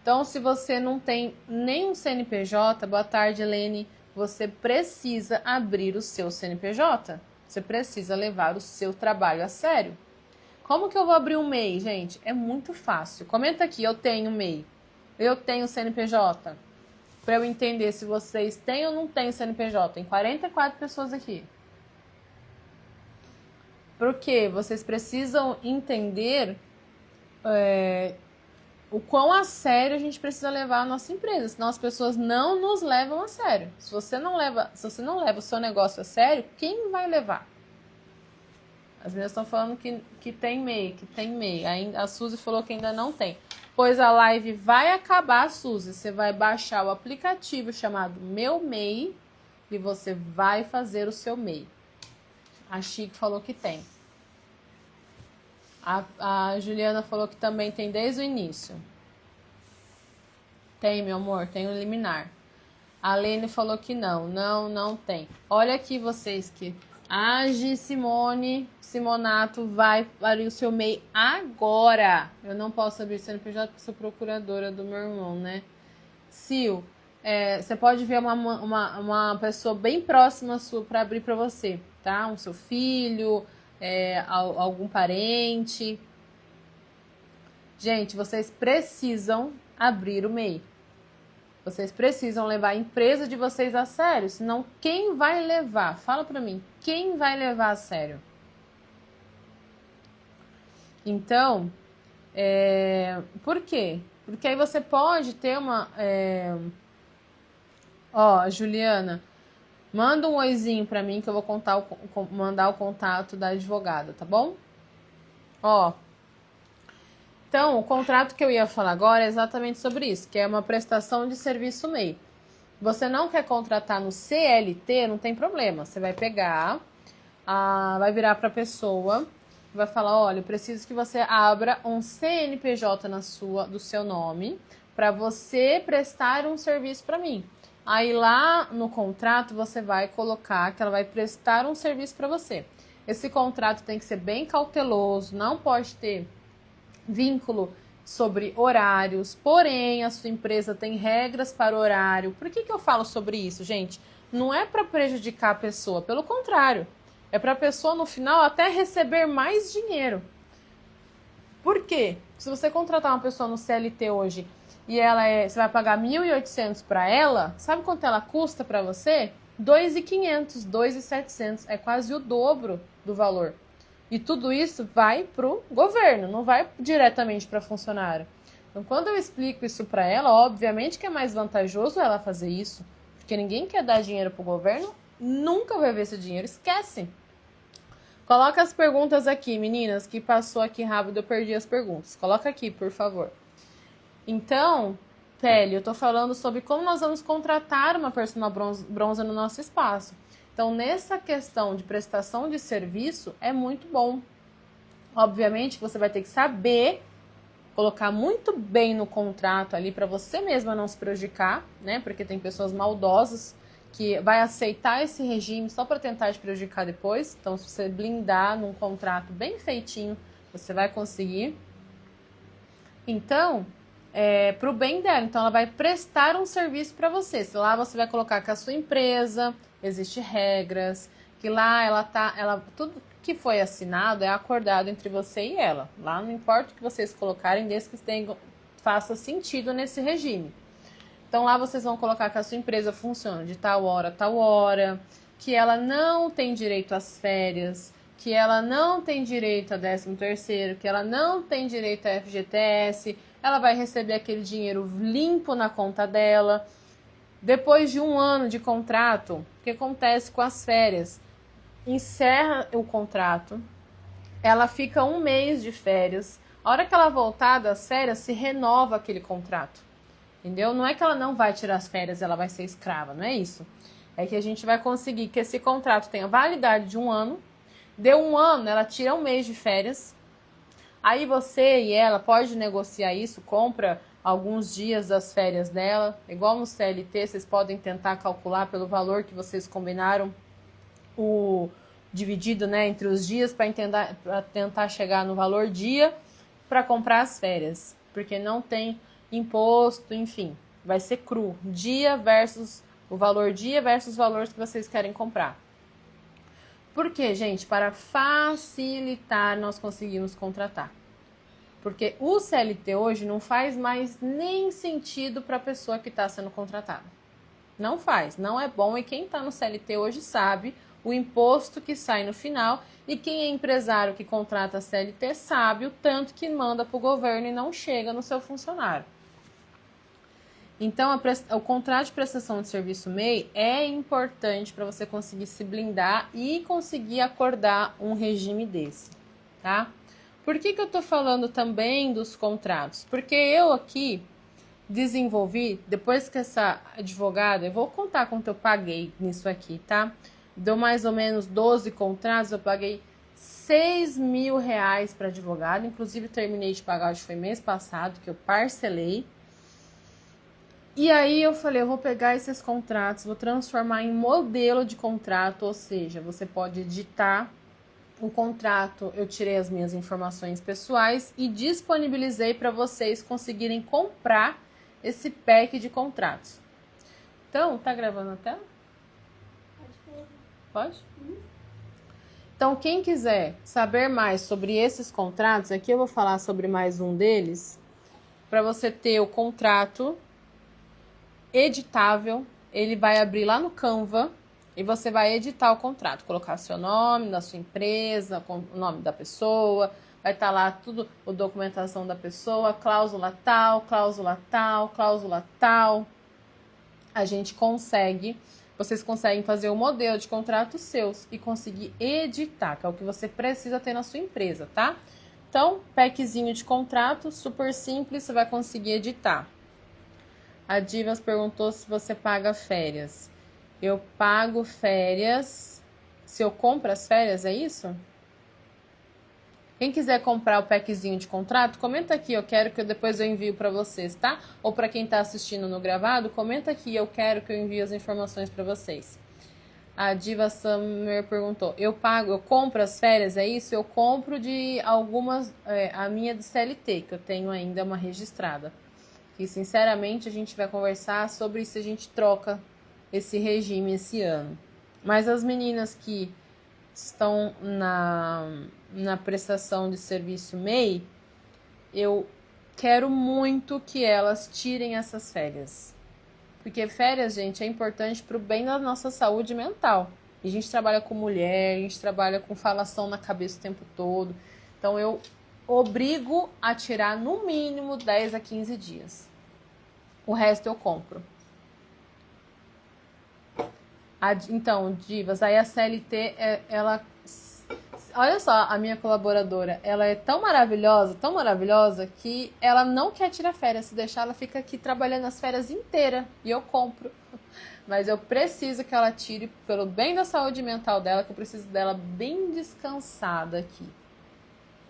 Então, se você não tem nenhum CNPJ, boa tarde, Helene, você precisa abrir o seu CNPJ. Você precisa levar o seu trabalho a sério. Como que eu vou abrir um MEI, gente? É muito fácil. Comenta aqui, eu tenho MEI. Eu tenho CNPJ. Para eu entender se vocês têm ou não têm CNPJ. Tem 44 pessoas aqui. Porque vocês precisam entender o quão a sério a gente precisa levar a nossa empresa. Senão as pessoas não nos levam a sério. Se você não leva o seu negócio a sério, quem vai levar? As meninas estão falando que tem MEI. A Suzy falou que ainda não tem. Pois a live vai acabar, Suzy. Você vai baixar o aplicativo chamado Meu MEI e você vai fazer o seu MEI. A Chique falou que tem. A Juliana falou que também tem desde o início. Tem, meu amor, tem o liminar. A Lene falou que não tem. Olha aqui vocês que... Simonato vai abrir o seu MEI agora. Eu não posso abrir CNPJ porque sou procuradora do meu irmão, né? Sil, você pode ver uma pessoa bem próxima sua para abrir para você, tá? Um seu filho, algum parente. Gente, vocês precisam abrir o MEI. Vocês precisam levar a empresa de vocês a sério, senão quem vai levar? Fala pra mim, quem vai levar a sério? Então, por quê? Porque aí você pode ter uma... Juliana, manda um oizinho pra mim que eu vou mandar o contato da advogada, tá bom? Então, o contrato que eu ia falar agora é exatamente sobre isso, que é uma prestação de serviço MEI. Você não quer contratar no CLT, não tem problema. Você vai pegar, vai virar para a pessoa, vai falar, olha, eu preciso que você abra um CNPJ do seu nome para você prestar um serviço para mim. Aí lá no contrato você vai colocar que ela vai prestar um serviço para você. Esse contrato tem que ser bem cauteloso, não pode ter vínculo sobre horários, porém a sua empresa tem regras para horário. Por que eu falo sobre isso, gente? Não é para prejudicar a pessoa, pelo contrário, é para a pessoa no final até receber mais dinheiro. Por quê? Se você contratar uma pessoa no CLT hoje e você vai pagar 1.800 para ela, sabe quanto ela custa para você? 2.500, 2.700, é quase o dobro do valor. E tudo isso vai para o governo, não vai diretamente para funcionário. Então, quando eu explico isso para ela, obviamente que é mais vantajoso ela fazer isso, porque ninguém quer dar dinheiro para o governo, nunca vai ver esse dinheiro, esquece. Coloca as perguntas aqui, meninas, que passou aqui rápido, eu perdi as perguntas. Coloca aqui, por favor. Então, Kelly, eu tô falando sobre como nós vamos contratar uma personal bronze no nosso espaço. Então, nessa questão de prestação de serviço, é muito bom. Obviamente que você vai ter que saber colocar muito bem no contrato ali para você mesma não se prejudicar, né? Porque tem pessoas maldosas que vai aceitar esse regime só para tentar te prejudicar depois. Então, se você blindar num contrato bem feitinho, você vai conseguir. Então, para o bem dela. Então, ela vai prestar um serviço para você. Se lá você vai colocar que a sua empresa, existem regras, que lá tudo que foi assinado é acordado entre você e ela. Lá não importa o que vocês colocarem, desde que faça sentido nesse regime. Então, lá vocês vão colocar que a sua empresa funciona de tal hora a tal hora, que ela não tem direito às férias, que ela não tem direito a 13º, que ela não tem direito a FGTS, ela vai receber aquele dinheiro limpo na conta dela. Depois de 1 ano de contrato, o que acontece com as férias? Encerra o contrato, ela fica 1 mês de férias. A hora que ela voltar das férias, se renova aquele contrato. Entendeu? Não é que ela não vai tirar as férias, ela vai ser escrava, não é isso. É que a gente vai conseguir que esse contrato tenha validade de 1 ano. Deu 1 ano, ela tira 1 mês de férias. Aí você e ela pode negociar isso, compra alguns dias das férias dela. Igual no CLT, vocês podem tentar calcular pelo valor que vocês combinaram, dividido, né, entre os dias para tentar chegar no valor dia para comprar as férias. Porque não tem imposto, enfim, vai ser cru. O valor dia versus os valores que vocês querem comprar. Por quê, gente? Para facilitar, nós conseguimos contratar. Porque o CLT hoje não faz mais nem sentido para a pessoa que está sendo contratada. Não faz, não é bom. E quem está no CLT hoje sabe o imposto que sai no final. E quem é empresário que contrata a CLT sabe o tanto que manda para o governo e não chega no seu funcionário. Então, o contrato de prestação de serviço MEI é importante para você conseguir se blindar e conseguir acordar um regime desse, tá? Por que eu estou falando também dos contratos? Porque eu aqui desenvolvi, depois que essa advogada, eu vou contar quanto eu paguei nisso aqui, tá? Deu mais ou menos 12 contratos, eu paguei R$6.000 para advogado, inclusive terminei de pagar, acho que foi mês passado, que eu parcelei. E aí eu falei, eu vou pegar esses contratos, vou transformar em modelo de contrato, ou seja, você pode editar o contrato, eu tirei as minhas informações pessoais e disponibilizei para vocês conseguirem comprar esse pack de contratos. Então, tá gravando a tela? Pode? Então, quem quiser saber mais sobre esses contratos, aqui eu vou falar sobre mais um deles, para você ter o contrato editável, ele vai abrir lá no Canva e você vai editar o contrato, colocar seu nome, da sua empresa, o nome da pessoa, vai estar lá tudo, a documentação da pessoa, cláusula tal, cláusula tal, cláusula tal. Vocês conseguem fazer o modelo de contratos seus e conseguir editar, que é o que você precisa ter na sua empresa, tá? Então, packzinho de contrato, super simples, você vai conseguir editar. A Divas perguntou se você paga férias. Eu pago férias. Se eu compro as férias, é isso? Quem quiser comprar o packzinho de contrato, comenta aqui. Eu quero que depois eu envio para vocês, tá? Ou para quem está assistindo no gravado, comenta aqui. Eu quero que eu envie as informações para vocês. A Diva Summer perguntou. Eu compro as férias, é isso? Eu compro de algumas, a minha de CLT, que eu tenho ainda uma registrada. E sinceramente a gente vai conversar sobre se a gente troca esse regime esse ano. Mas as meninas que estão na prestação de serviço MEI, eu quero muito que elas tirem essas férias. Porque férias, gente, é importante para o bem da nossa saúde mental. E a gente trabalha com mulher, a gente trabalha com falação na cabeça o tempo todo. Então eu obrigo a tirar no mínimo 10 a 15 dias. O resto eu compro. Então, Divas, aí a CLT, ela... Olha só, a minha colaboradora, ela é tão maravilhosa, que ela não quer tirar férias. Se deixar, ela fica aqui trabalhando as férias inteiras e eu compro. Mas eu preciso que ela tire pelo bem da saúde mental dela, que eu preciso dela bem descansada aqui.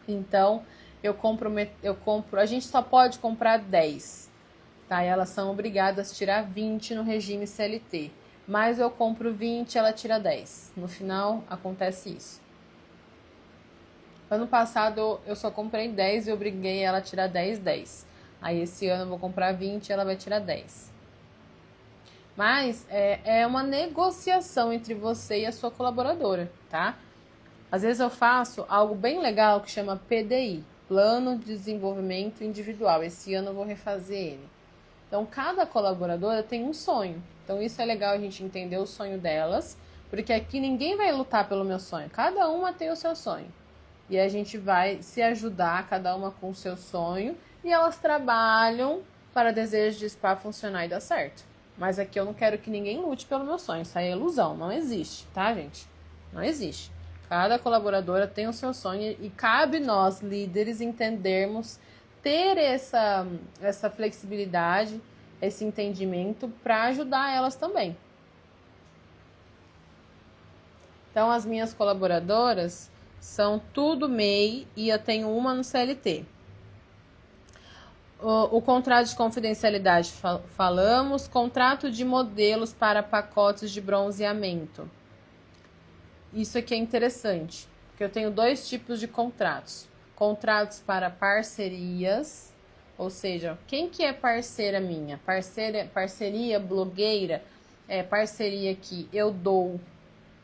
Então, a gente só pode comprar 10, tá? E elas são obrigadas a tirar 20 no regime CLT. Mas eu compro 20, ela tira 10. No final, acontece isso. Ano passado, eu só comprei 10 e obriguei ela a tirar 10, 10. Aí, esse ano, eu vou comprar 20 e ela vai tirar 10. Mas, é uma negociação entre você e a sua colaboradora, tá? Às vezes, eu faço algo bem legal que chama PDI, Plano de Desenvolvimento Individual. Esse ano, eu vou refazer ele. Então, cada colaboradora tem um sonho. Então, isso é legal a gente entender o sonho delas, porque aqui ninguém vai lutar pelo meu sonho. Cada uma tem o seu sonho. E a gente vai se ajudar, cada uma com o seu sonho, e elas trabalham para desejo de spa funcionar e dar certo. Mas aqui eu não quero que ninguém lute pelo meu sonho. Isso aí é ilusão, não existe, tá, gente? Não existe. Cada colaboradora tem o seu sonho e cabe nós, líderes, entendermos, ter essa flexibilidade, esse entendimento para ajudar elas também. Então, as minhas colaboradoras são tudo MEI e eu tenho uma no CLT. O contrato de confidencialidade falamos, contrato de modelos para pacotes de bronzeamento. Isso aqui é interessante, porque eu tenho 2 tipos de contratos. Contratos para parcerias, ou seja, quem que é parceira minha? Parceria blogueira é parceria que eu dou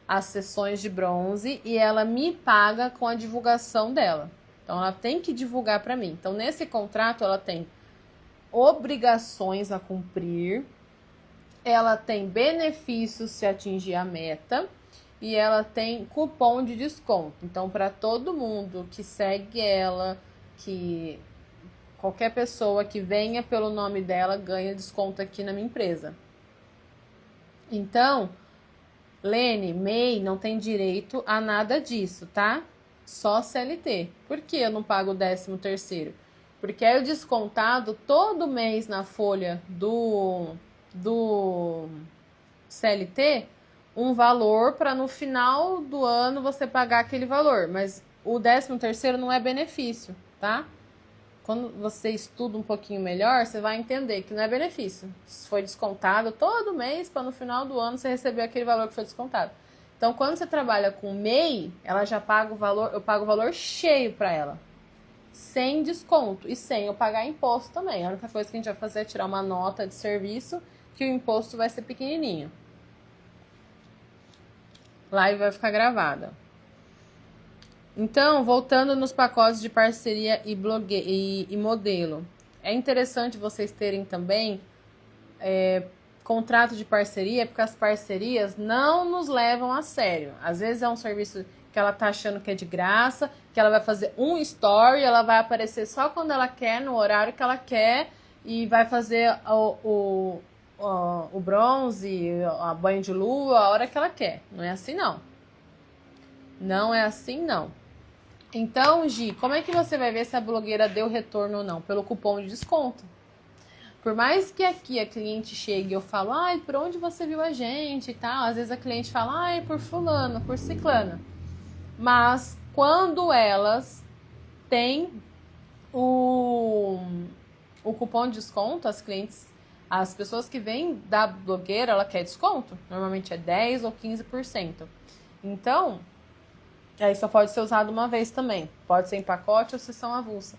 as sessões de bronze e ela me paga com a divulgação dela. Então, ela tem que divulgar para mim. Então, nesse contrato, ela tem obrigações a cumprir, ela tem benefícios se atingir a meta e ela tem cupom de desconto. Então, para todo mundo que segue ela, que qualquer pessoa que venha pelo nome dela ganha desconto aqui na minha empresa. Então, Lene, MEI não tem direito a nada disso, tá? Só CLT. Por que eu não pago o 13º? Porque é o descontado todo mês na folha do CLT um valor para no final do ano você pagar aquele valor. Mas o 13º não é benefício, tá? Quando você estuda um pouquinho melhor, você vai entender que não é benefício. Foi descontado todo mês para no final do ano você receber aquele valor que foi descontado. Então, quando você trabalha com MEI, ela já paga o valor, eu pago o valor cheio para ela. Sem desconto e sem eu pagar imposto também. A única coisa que a gente vai fazer é tirar uma nota de serviço que o imposto vai ser pequenininho. Live vai ficar gravada. Então, voltando nos pacotes de parceria e modelo. É interessante vocês terem também contrato de parceria, porque as parcerias não nos levam a sério. Às vezes é um serviço que ela tá achando que é de graça, que ela vai fazer um story, ela vai aparecer só quando ela quer, no horário que ela quer, e vai fazer o bronze, a banho de lua, a hora que ela quer. Não é assim, não. Não é assim, não. Então, Gi, como é que você vai ver se a blogueira deu retorno ou não? Pelo cupom de desconto. Por mais que aqui a cliente chegue e eu falo, ai, por onde você viu a gente e tal, às vezes a cliente fala, ai, por fulano, por ciclana. Mas quando elas têm o cupom de desconto, as pessoas que vêm da blogueira, ela quer desconto. Normalmente é 10 ou 15%. Então, aí só pode ser usado uma vez também. Pode ser em pacote ou sessão avulsa.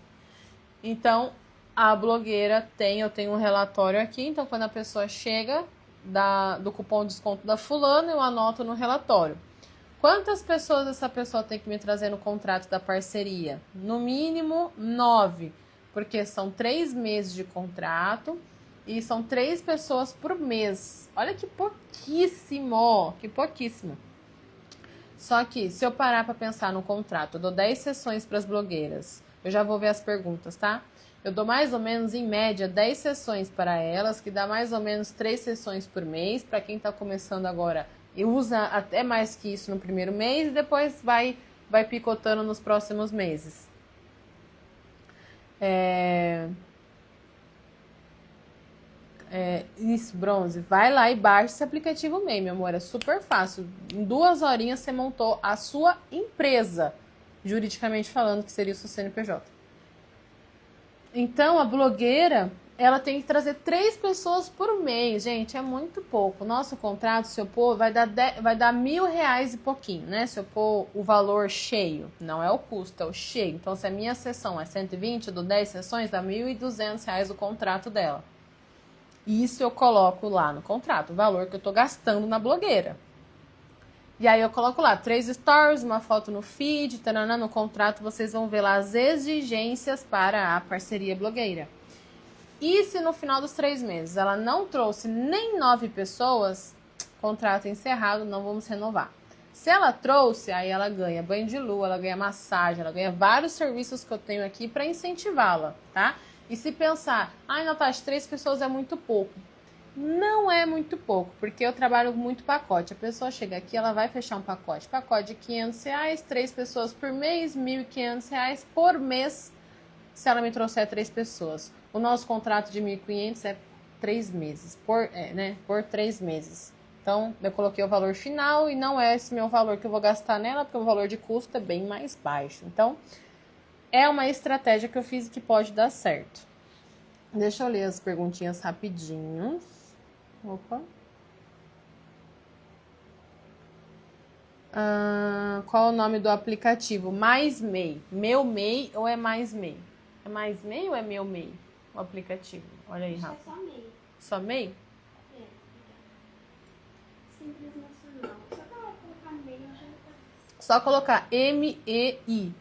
Então, a blogueira eu tenho um relatório aqui. Então, quando a pessoa chega do cupom de desconto da fulana, eu anoto no relatório. Quantas pessoas essa pessoa tem que me trazer no contrato da parceria? No mínimo 9, porque são 3 meses de contrato e são 3 pessoas por mês. Olha que pouquíssimo, que pouquíssimo. Só que, se eu parar para pensar no contrato, eu dou 10 sessões para as blogueiras. Eu já vou ver as perguntas, tá? Eu dou mais ou menos, em média, 10 sessões para elas, que dá mais ou menos 3 sessões por mês. Para quem está começando agora, e usa até mais que isso no primeiro mês e depois vai picotando nos próximos meses. Isso, bronze. Vai lá e baixa esse aplicativo MEI, meu amor. É super fácil. Em 2 horinhas você montou a sua empresa, juridicamente falando, que seria o seu CNPJ. Então, a blogueira, ela tem que trazer 3 pessoas por mês. Gente, é muito pouco. Nosso contrato, se eu pôr, vai dar R$ 1.000 e pouquinho, né? Se eu pôr o valor cheio. Não é o custo, é o cheio. Então, se a minha sessão é 120, eu dou 10 sessões, dá R$ 1.200 o contrato dela. Isso eu coloco lá no contrato, o valor que eu tô gastando na blogueira. E aí eu coloco lá 3 stories, uma foto no feed, taranã, no contrato vocês vão ver lá as exigências para a parceria blogueira. E se no final dos 3 meses ela não trouxe nem 9 pessoas, contrato encerrado, não vamos renovar. Se ela trouxe, aí ela ganha banho de lua, ela ganha massagem, ela ganha vários serviços que eu tenho aqui para incentivá-la, tá? E se pensar, ai Natasha, 3 pessoas é muito pouco. Não é muito pouco, porque eu trabalho muito pacote. A pessoa chega aqui, ela vai fechar um pacote. Pacote de R$ 500, 3 pessoas por mês, R$ 1.500 por mês, se ela me trouxer 3 pessoas. O nosso contrato de 1.500 é 3 meses, por 3 meses. Então, eu coloquei o valor final e não é esse meu valor que eu vou gastar nela, porque o valor de custo é bem mais baixo. Então, é uma estratégia que eu fiz que pode dar certo. Deixa eu ler as perguntinhas rapidinho. Opa. Qual é o nome do aplicativo? Mais MEI. Meu MEI ou é Mais MEI? É Mais MEI ou é Meu MEI? O aplicativo. Olha aí, Rafa. É só MEI. Só MEI? É. Simples Nacional. Só que ela vai colocar MEI, eu já tá. Só colocar MEI.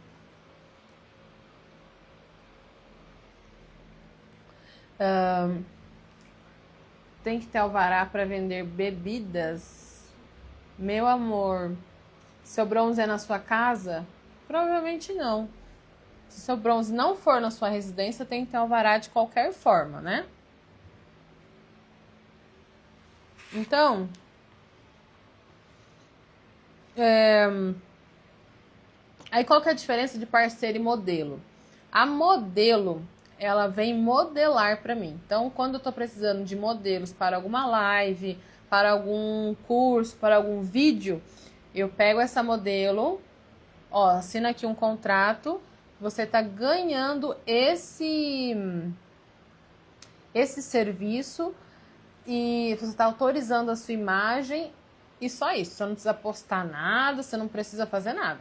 Tem que ter alvará para vender bebidas? Meu amor, seu bronze é na sua casa? Provavelmente não. Se seu bronze não for na sua residência, tem que ter alvará de qualquer forma, né? Então, aí qual que é a diferença de parceiro e modelo? A modelo, ela vem modelar para mim. Então, quando eu tô precisando de modelos para alguma live, para algum curso, para algum vídeo, eu pego essa modelo, ó, assina aqui um contrato, você tá ganhando esse serviço e você tá autorizando a sua imagem e só isso. Você não precisa postar nada, você não precisa fazer nada.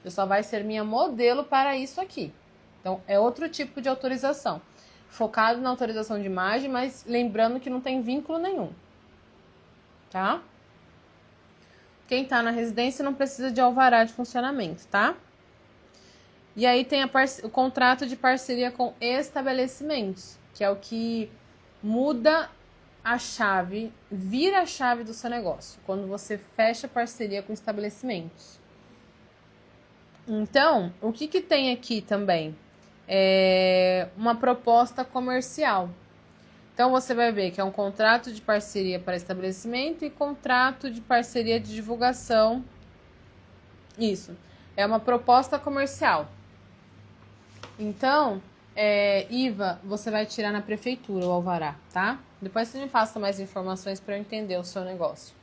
Você só vai ser minha modelo para isso aqui. Então, é outro tipo de autorização. Focado na autorização de imagem, mas lembrando que não tem vínculo nenhum. Tá? Quem tá na residência não precisa de alvará de funcionamento, tá? E aí tem o contrato de parceria com estabelecimentos, que é o que muda a chave, vira a chave do seu negócio, quando você fecha parceria com estabelecimentos. Então, o que tem aqui também? É uma proposta comercial. Então, você vai ver que é um contrato de parceria para estabelecimento e contrato de parceria de divulgação. Isso. É uma proposta comercial. Então, IVA, você vai tirar na prefeitura o alvará, tá? Depois você me passa mais informações para eu entender o seu negócio.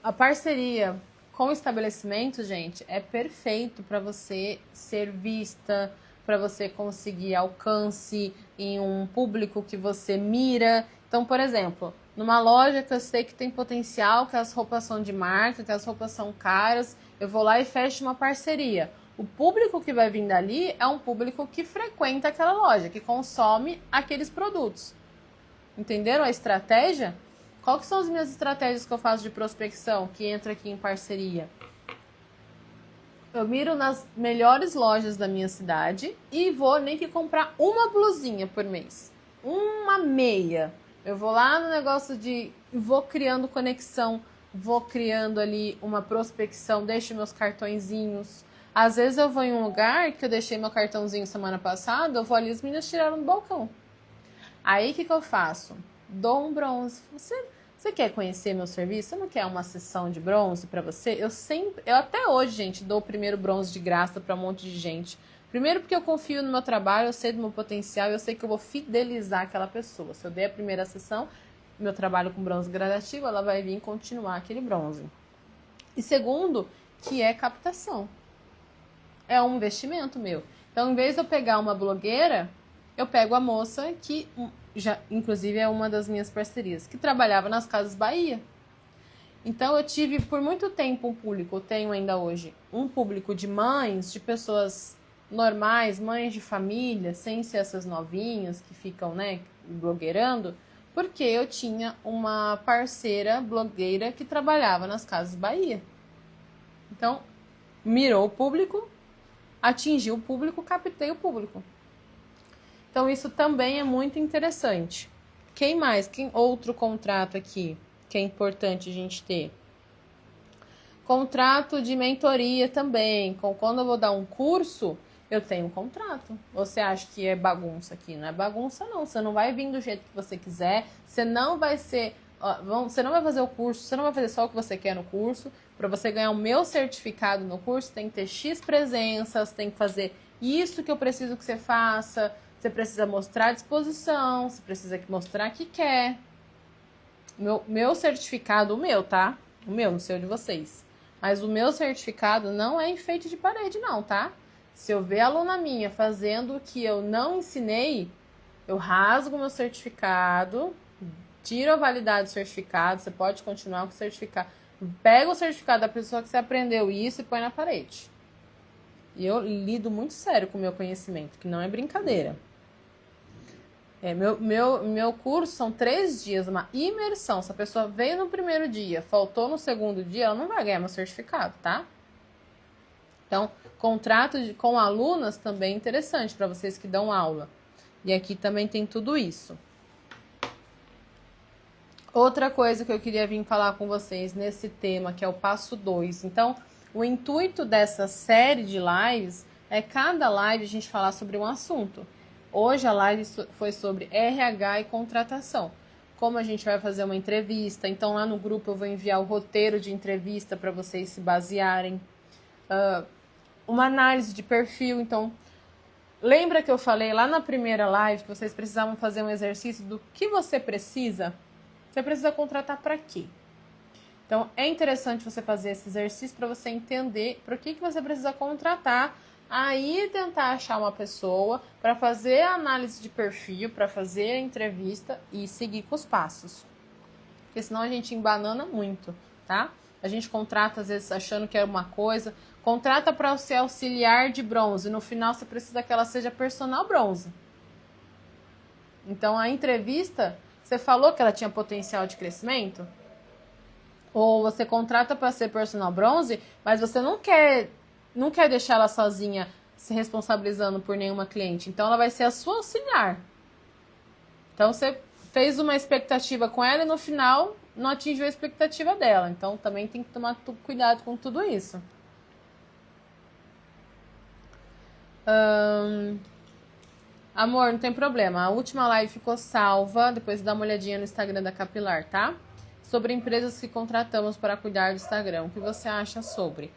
A parceria com o estabelecimento, gente, é perfeito para você ser vista, para você conseguir alcance em um público que você mira. Então, por exemplo, numa loja que eu sei que tem potencial, que as roupas são de marca, que as roupas são caras, eu vou lá e fecho uma parceria. O público que vai vir dali é um público que frequenta aquela loja, que consome aqueles produtos. Entenderam a estratégia? Qual que são as minhas estratégias que eu faço de prospecção, que entra aqui em parceria? Eu miro nas melhores lojas da minha cidade e vou nem que comprar uma blusinha por mês. Uma meia. Eu vou lá no negócio vou criando conexão, vou criando ali uma prospecção, deixo meus cartõezinhos. Às vezes eu vou em um lugar que eu deixei meu cartãozinho semana passada, eu vou ali, as meninas tiraram do balcão. Aí o que eu faço? Dou um bronze. Você quer conhecer meu serviço? Você não quer uma sessão de bronze para você? Eu até hoje, gente, dou o primeiro bronze de graça para um monte de gente. Primeiro porque eu confio no meu trabalho, eu sei do meu potencial, eu sei que eu vou fidelizar aquela pessoa. Se eu der a primeira sessão, meu trabalho com bronze gradativo, ela vai vir continuar aquele bronze. E segundo, que é captação. É um investimento meu. Então, em vez de eu pegar uma blogueira, eu pego a moça que, já, inclusive, é uma das minhas parcerias, que trabalhava nas Casas Bahia. Então, eu tive por muito tempo um público, eu tenho ainda hoje, um público de mães, de pessoas normais, mães de família, sem ser essas novinhas que ficam, né, blogueirando, porque eu tinha uma parceira blogueira que trabalhava nas Casas Bahia. Então, mirou o público, atingiu o público, captei o público. Então, isso também é muito interessante. Quem mais? Quem outro contrato aqui que é importante a gente ter? Contrato de mentoria também. Quando eu vou dar um curso, eu tenho um contrato. Você acha que é bagunça aqui? Não é bagunça, não. Você não vai vir do jeito que você quiser. Você não vai ser... Você não vai fazer o curso, você não vai fazer só o que você quer no curso. Para você ganhar o meu certificado no curso, tem que ter X presenças, tem que fazer isso que eu preciso que você faça. Você precisa mostrar a disposição, você precisa mostrar que quer. Meu certificado, o meu, tá? O meu, não sei o de vocês. Mas o meu certificado não é enfeite de parede, não, tá? Se eu ver aluna minha fazendo o que eu não ensinei, eu rasgo meu certificado, tiro a validade do certificado, você pode continuar com o certificado. Pega o certificado da pessoa que você aprendeu isso e põe na parede. E eu lido muito sério com o meu conhecimento, que não é brincadeira. Meu curso são 3 dias, uma imersão. Se a pessoa veio no primeiro dia, faltou no segundo dia, ela não vai ganhar meu certificado, tá? Então, contrato com alunas também é interessante para vocês que dão aula. E aqui também tem tudo isso. Outra coisa que eu queria vir falar com vocês nesse tema, que é o passo 2. Então, o intuito dessa série de lives é cada live a gente falar sobre um assunto. Hoje a live foi sobre RH e contratação. Como a gente vai fazer uma entrevista, então lá no grupo eu vou enviar o roteiro de entrevista para vocês se basearem. Uma análise de perfil, então... Lembra que eu falei lá na primeira live que vocês precisavam fazer um exercício do que você precisa? Você precisa contratar para quê? Então, é interessante você fazer esse exercício para você entender para que você precisa contratar. Aí tentar achar uma pessoa para fazer a análise de perfil, para fazer a entrevista e seguir com os passos. Porque senão a gente embanana muito, tá? A gente contrata às vezes achando que é uma coisa, contrata para ser auxiliar de bronze, no final você precisa que ela seja personal bronze. Então a entrevista, você falou que ela tinha potencial de crescimento? Ou você contrata para ser personal bronze, mas você não quer deixar ela sozinha se responsabilizando por nenhuma cliente. Então, ela vai ser a sua auxiliar. Então, você fez uma expectativa com ela e no final não atingiu a expectativa dela. Então, também tem que tomar cuidado com tudo isso. Amor, não tem problema. A última live ficou salva. Depois dá uma olhadinha no Instagram da Capilar, tá? Sobre empresas que contratamos para cuidar do Instagram. O que você acha sobre?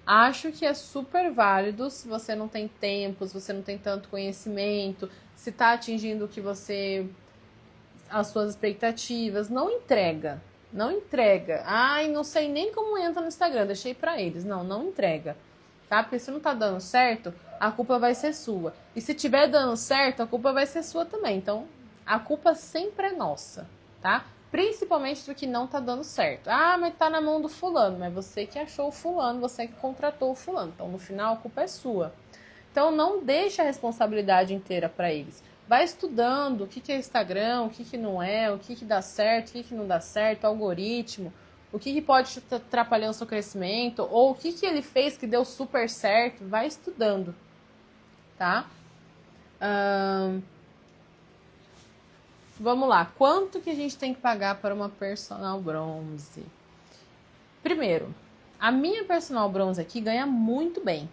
Acho que é super válido se você não tem tempo, se você não tem tanto conhecimento, se está atingindo o que as suas expectativas. Não entrega. Não entrega. Ai, não sei nem como entra no Instagram, deixei para eles. Não entrega. Tá? Porque se não tá dando certo, a culpa vai ser sua. E se tiver dando certo, a culpa vai ser sua também. Então, a culpa sempre é nossa, tá? Principalmente do que não tá dando certo. Ah, mas tá na mão do fulano. Mas você que achou o fulano, você que contratou o fulano. Então, no final, a culpa é sua. Então, não deixa a responsabilidade inteira para eles. Vai estudando o que é Instagram, o que não é, o que dá certo, o que não dá certo, algoritmo, o que pode atrapalhar o seu crescimento, ou o que ele fez que deu super certo. Vai estudando, tá? Vamos lá, quanto que a gente tem que pagar para uma personal bronze? Primeiro, a minha personal bronze aqui ganha muito bem.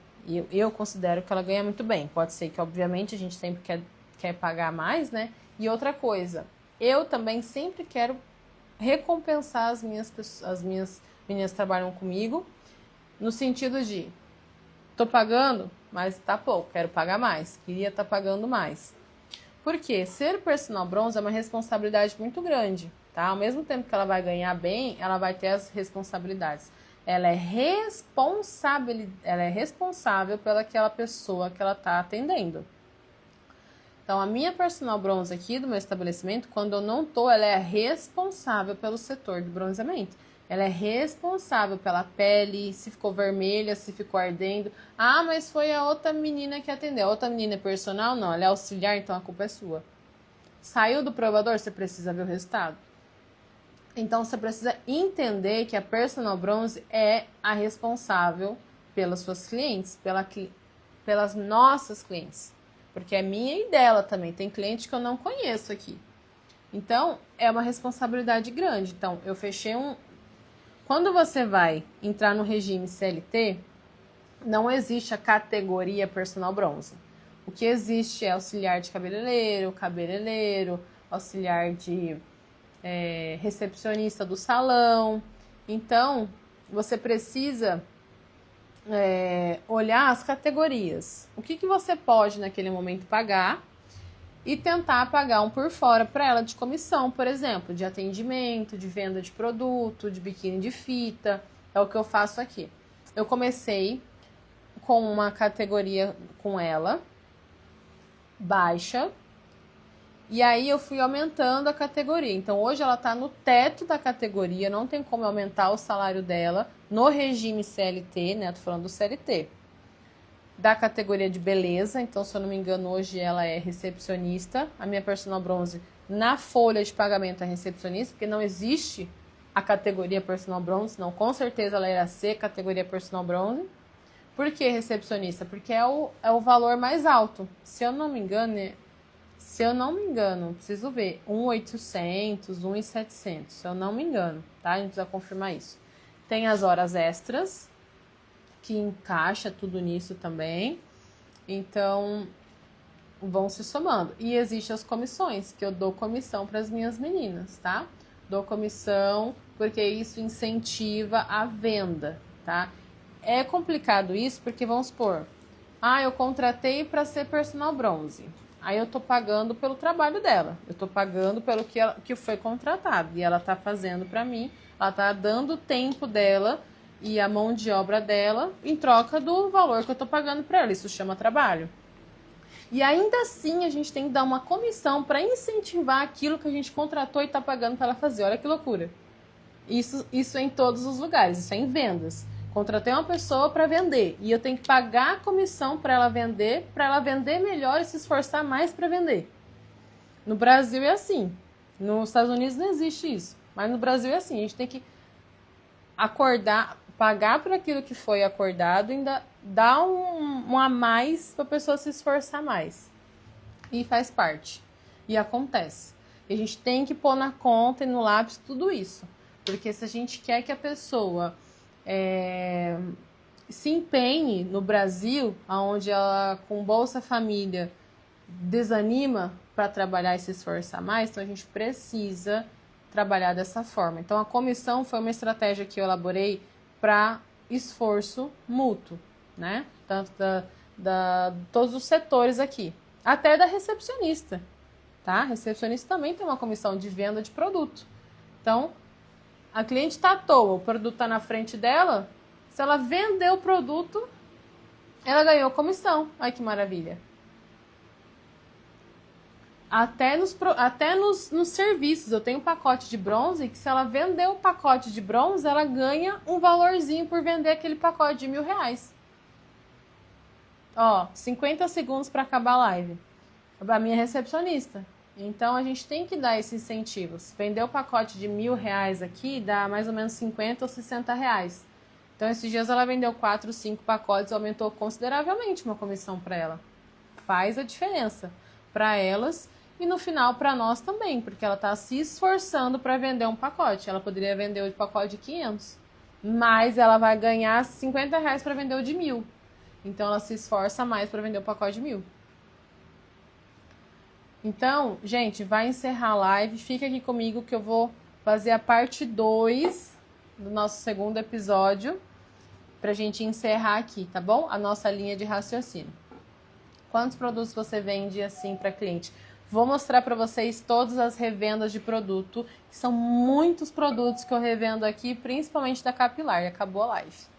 Eu considero que ela ganha muito bem. Pode ser que, obviamente, a gente sempre quer pagar mais, né? E outra coisa, eu também sempre quero recompensar as minhas meninas que trabalham comigo, no sentido de, tô pagando, mas tá pouco, quero pagar mais, queria estar pagando mais. Porque ser personal bronze é uma responsabilidade muito grande, tá? Ao mesmo tempo que ela vai ganhar bem, ela vai ter as responsabilidades. ela é responsável pelaquela pessoa que ela está atendendo. Então, a minha personal bronze aqui do meu estabelecimento, quando eu não tô, ela é responsável pelo setor do bronzeamento. Ela é responsável pela pele, se ficou vermelha, se ficou ardendo. Ah, mas foi a outra menina que atendeu. A outra menina é personal? Não, ela é auxiliar, então a culpa é sua. Saiu do provador, você precisa ver o resultado. Então, você precisa entender que a personal bronze é a responsável pelas suas clientes, pelas nossas clientes. Porque é minha e dela também. Tem cliente que eu não conheço aqui. Então, é uma responsabilidade grande. Então, eu fechei um... Quando você vai entrar no regime CLT, não existe a categoria personal bronze. O que existe é auxiliar de cabeleireiro, auxiliar de recepcionista do salão. Então, você precisa... olhar as categorias. O que você pode naquele momento pagar e tentar pagar um por fora para ela de comissão, por exemplo, de atendimento, de venda de produto, de biquíni de fita. É o que eu faço aqui. Eu comecei com uma categoria com ela, baixa, e aí eu fui aumentando a categoria. Então hoje ela está no teto da categoria, não tem como aumentar o salário dela no regime CLT, né? Tô falando do CLT. Da categoria de beleza, então se eu não me engano hoje ela é recepcionista. A minha personal bronze na folha de pagamento é recepcionista, porque não existe a categoria personal bronze, não, com certeza ela irá ser categoria personal bronze. Por que recepcionista? Porque é o valor mais alto. Se eu não me engano, preciso ver, 1.800, 1.700, se eu não me engano, tá? A gente precisa confirmar isso. Tem as horas extras, que encaixa tudo nisso também. Então, vão se somando. E existem as comissões, que eu dou comissão para as minhas meninas, tá? Dou comissão porque isso incentiva a venda, tá? É complicado isso porque, vamos supor, eu contratei para ser personal bronze. Aí eu tô pagando pelo trabalho dela. Eu tô pagando pelo que foi contratado. E ela tá fazendo para mim. Ela tá dando o tempo dela e a mão de obra dela em troca do valor que eu tô pagando para ela. Isso chama trabalho. E ainda assim a gente tem que dar uma comissão para incentivar aquilo que a gente contratou e tá pagando para ela fazer. Olha que loucura. Isso é em todos os lugares. Isso é em vendas. Contratei uma pessoa para vender e eu tenho que pagar a comissão para ela vender melhor e se esforçar mais para vender. No Brasil é assim. Nos Estados Unidos não existe isso. Mas no Brasil é assim. A gente tem que pagar por aquilo que foi acordado e ainda dar um a mais para a pessoa se esforçar mais. E faz parte. E acontece. E a gente tem que pôr na conta e no lápis tudo isso. Porque se a gente quer que a pessoa se empenhe no Brasil, onde ela com Bolsa Família desanima para trabalhar e se esforçar mais, então a gente precisa trabalhar dessa forma. Então a comissão foi uma estratégia que eu elaborei para esforço mútuo, né? Tanto todos os setores aqui, até da recepcionista, tá? A recepcionista também tem uma comissão de venda de produto. Então, a cliente está à toa, o produto está na frente dela, se ela vendeu o produto, ela ganhou comissão. Olha que maravilha. Até nos serviços, eu tenho um pacote de bronze, que se ela vender o pacote de bronze, ela ganha um valorzinho por vender aquele pacote de R$1.000. Ó, 50 segundos para acabar a live. A minha recepcionista. Então, a gente tem que dar esses incentivos. Vender o pacote de R$1.000 aqui dá mais ou menos 50 ou 60 reais. Então, esses dias ela vendeu 4, 5 pacotes, aumentou consideravelmente uma comissão para ela. Faz a diferença para elas e no final para nós também, porque ela está se esforçando para vender um pacote. Ela poderia vender o pacote de 500, mas ela vai ganhar 50 reais para vender o de 1.000. Então, ela se esforça mais para vender o pacote de 1.000. Então, gente, vai encerrar a live. Fica aqui comigo que eu vou fazer a parte 2 do nosso segundo episódio pra gente encerrar aqui, tá bom? A nossa linha de raciocínio. Quantos produtos você vende assim para cliente? Vou mostrar para vocês todas as revendas de produto, que são muitos produtos que eu revendo aqui, principalmente da Capilar. E acabou a live.